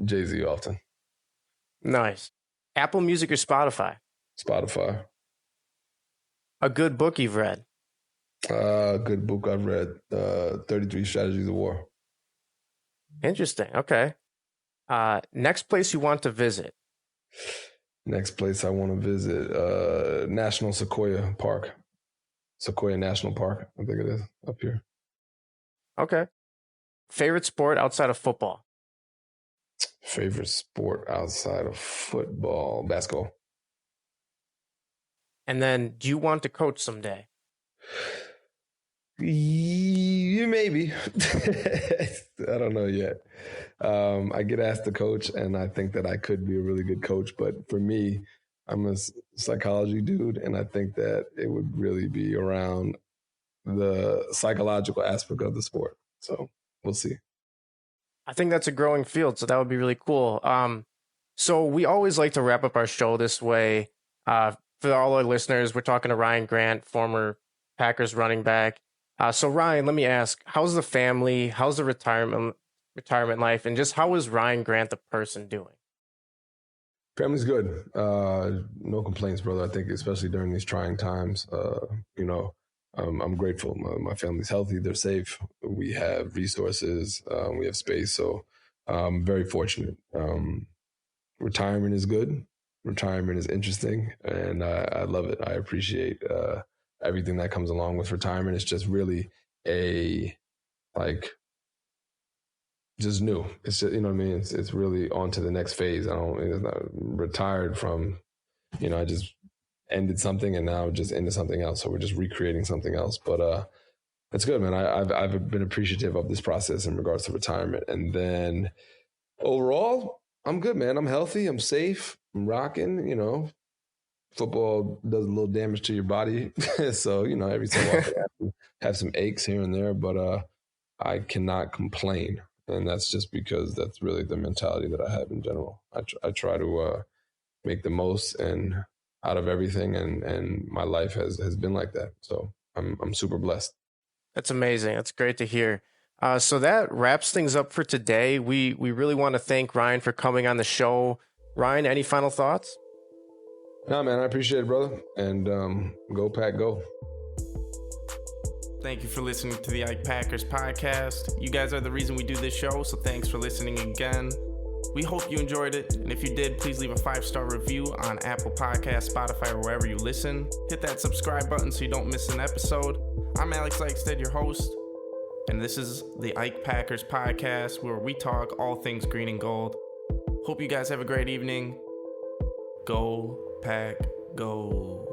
Jay-Z often. Nice. Apple Music or Spotify? Spotify. A good book you've read? Good book I've read. 33 Strategies of War. Interesting. Okay. Next place you want to visit? Next place I want to visit, National Sequoia Park. Sequoia National Park, I think it is, up here. Okay. Favorite sport outside of football? Favorite sport outside of football? Basketball. And then, do you want to coach someday? Maybe. I don't know yet. I get asked to coach, and I think that I could be a really good coach. But for me, I'm a psychology dude, and I think that it would really be around the psychological aspect of the sport. So we'll see. I think that's a growing field, so that would be really cool. So we always like to wrap up our show this way. For all our listeners, we're talking to Ryan Grant, former Packers running back. So Ryan, let me ask, how's the family? How's the retirement life? And just how is Ryan Grant the person doing? Family's good. No complaints, brother. I think especially during these trying times, I'm grateful. My family's healthy. They're safe. We have resources. We have space. So I'm very fortunate. Retirement is good. Retirement is interesting. And I love it. I appreciate everything that comes along with retirement. It's just really just new. It's just, you know what I mean? It's really on to the next phase. It's not retired from, I just ended something and now just into something else. So we're just recreating something else. But it's good, man. I've been appreciative of this process in regards to retirement. And then overall, I'm good, man. I'm healthy. I'm safe. I'm rocking, Football does a little damage to your body. So, every so often I have some aches here and there, but I cannot complain. And that's just because that's really the mentality that I have in general. I try to make the most and out of everything, and my life has been like that. So I'm super blessed. That's amazing. That's great to hear. So that wraps things up for today. We really want to thank Ryan for coming on the show. Ryan, any final thoughts? Nah, man, I appreciate it, brother. And go Pack, go. Thank you for listening to the Ike Packers podcast. You guys are the reason we do this show, so thanks for listening again. We hope you enjoyed it, and if you did, please leave a 5-star review on Apple Podcasts, Spotify, or wherever you listen. Hit that subscribe button so you don't miss an episode. I'm Alex Eichstead, your host, and this is the Ike Packers podcast, where we talk all things green and gold. Hope you guys have a great evening. Go Pack, go.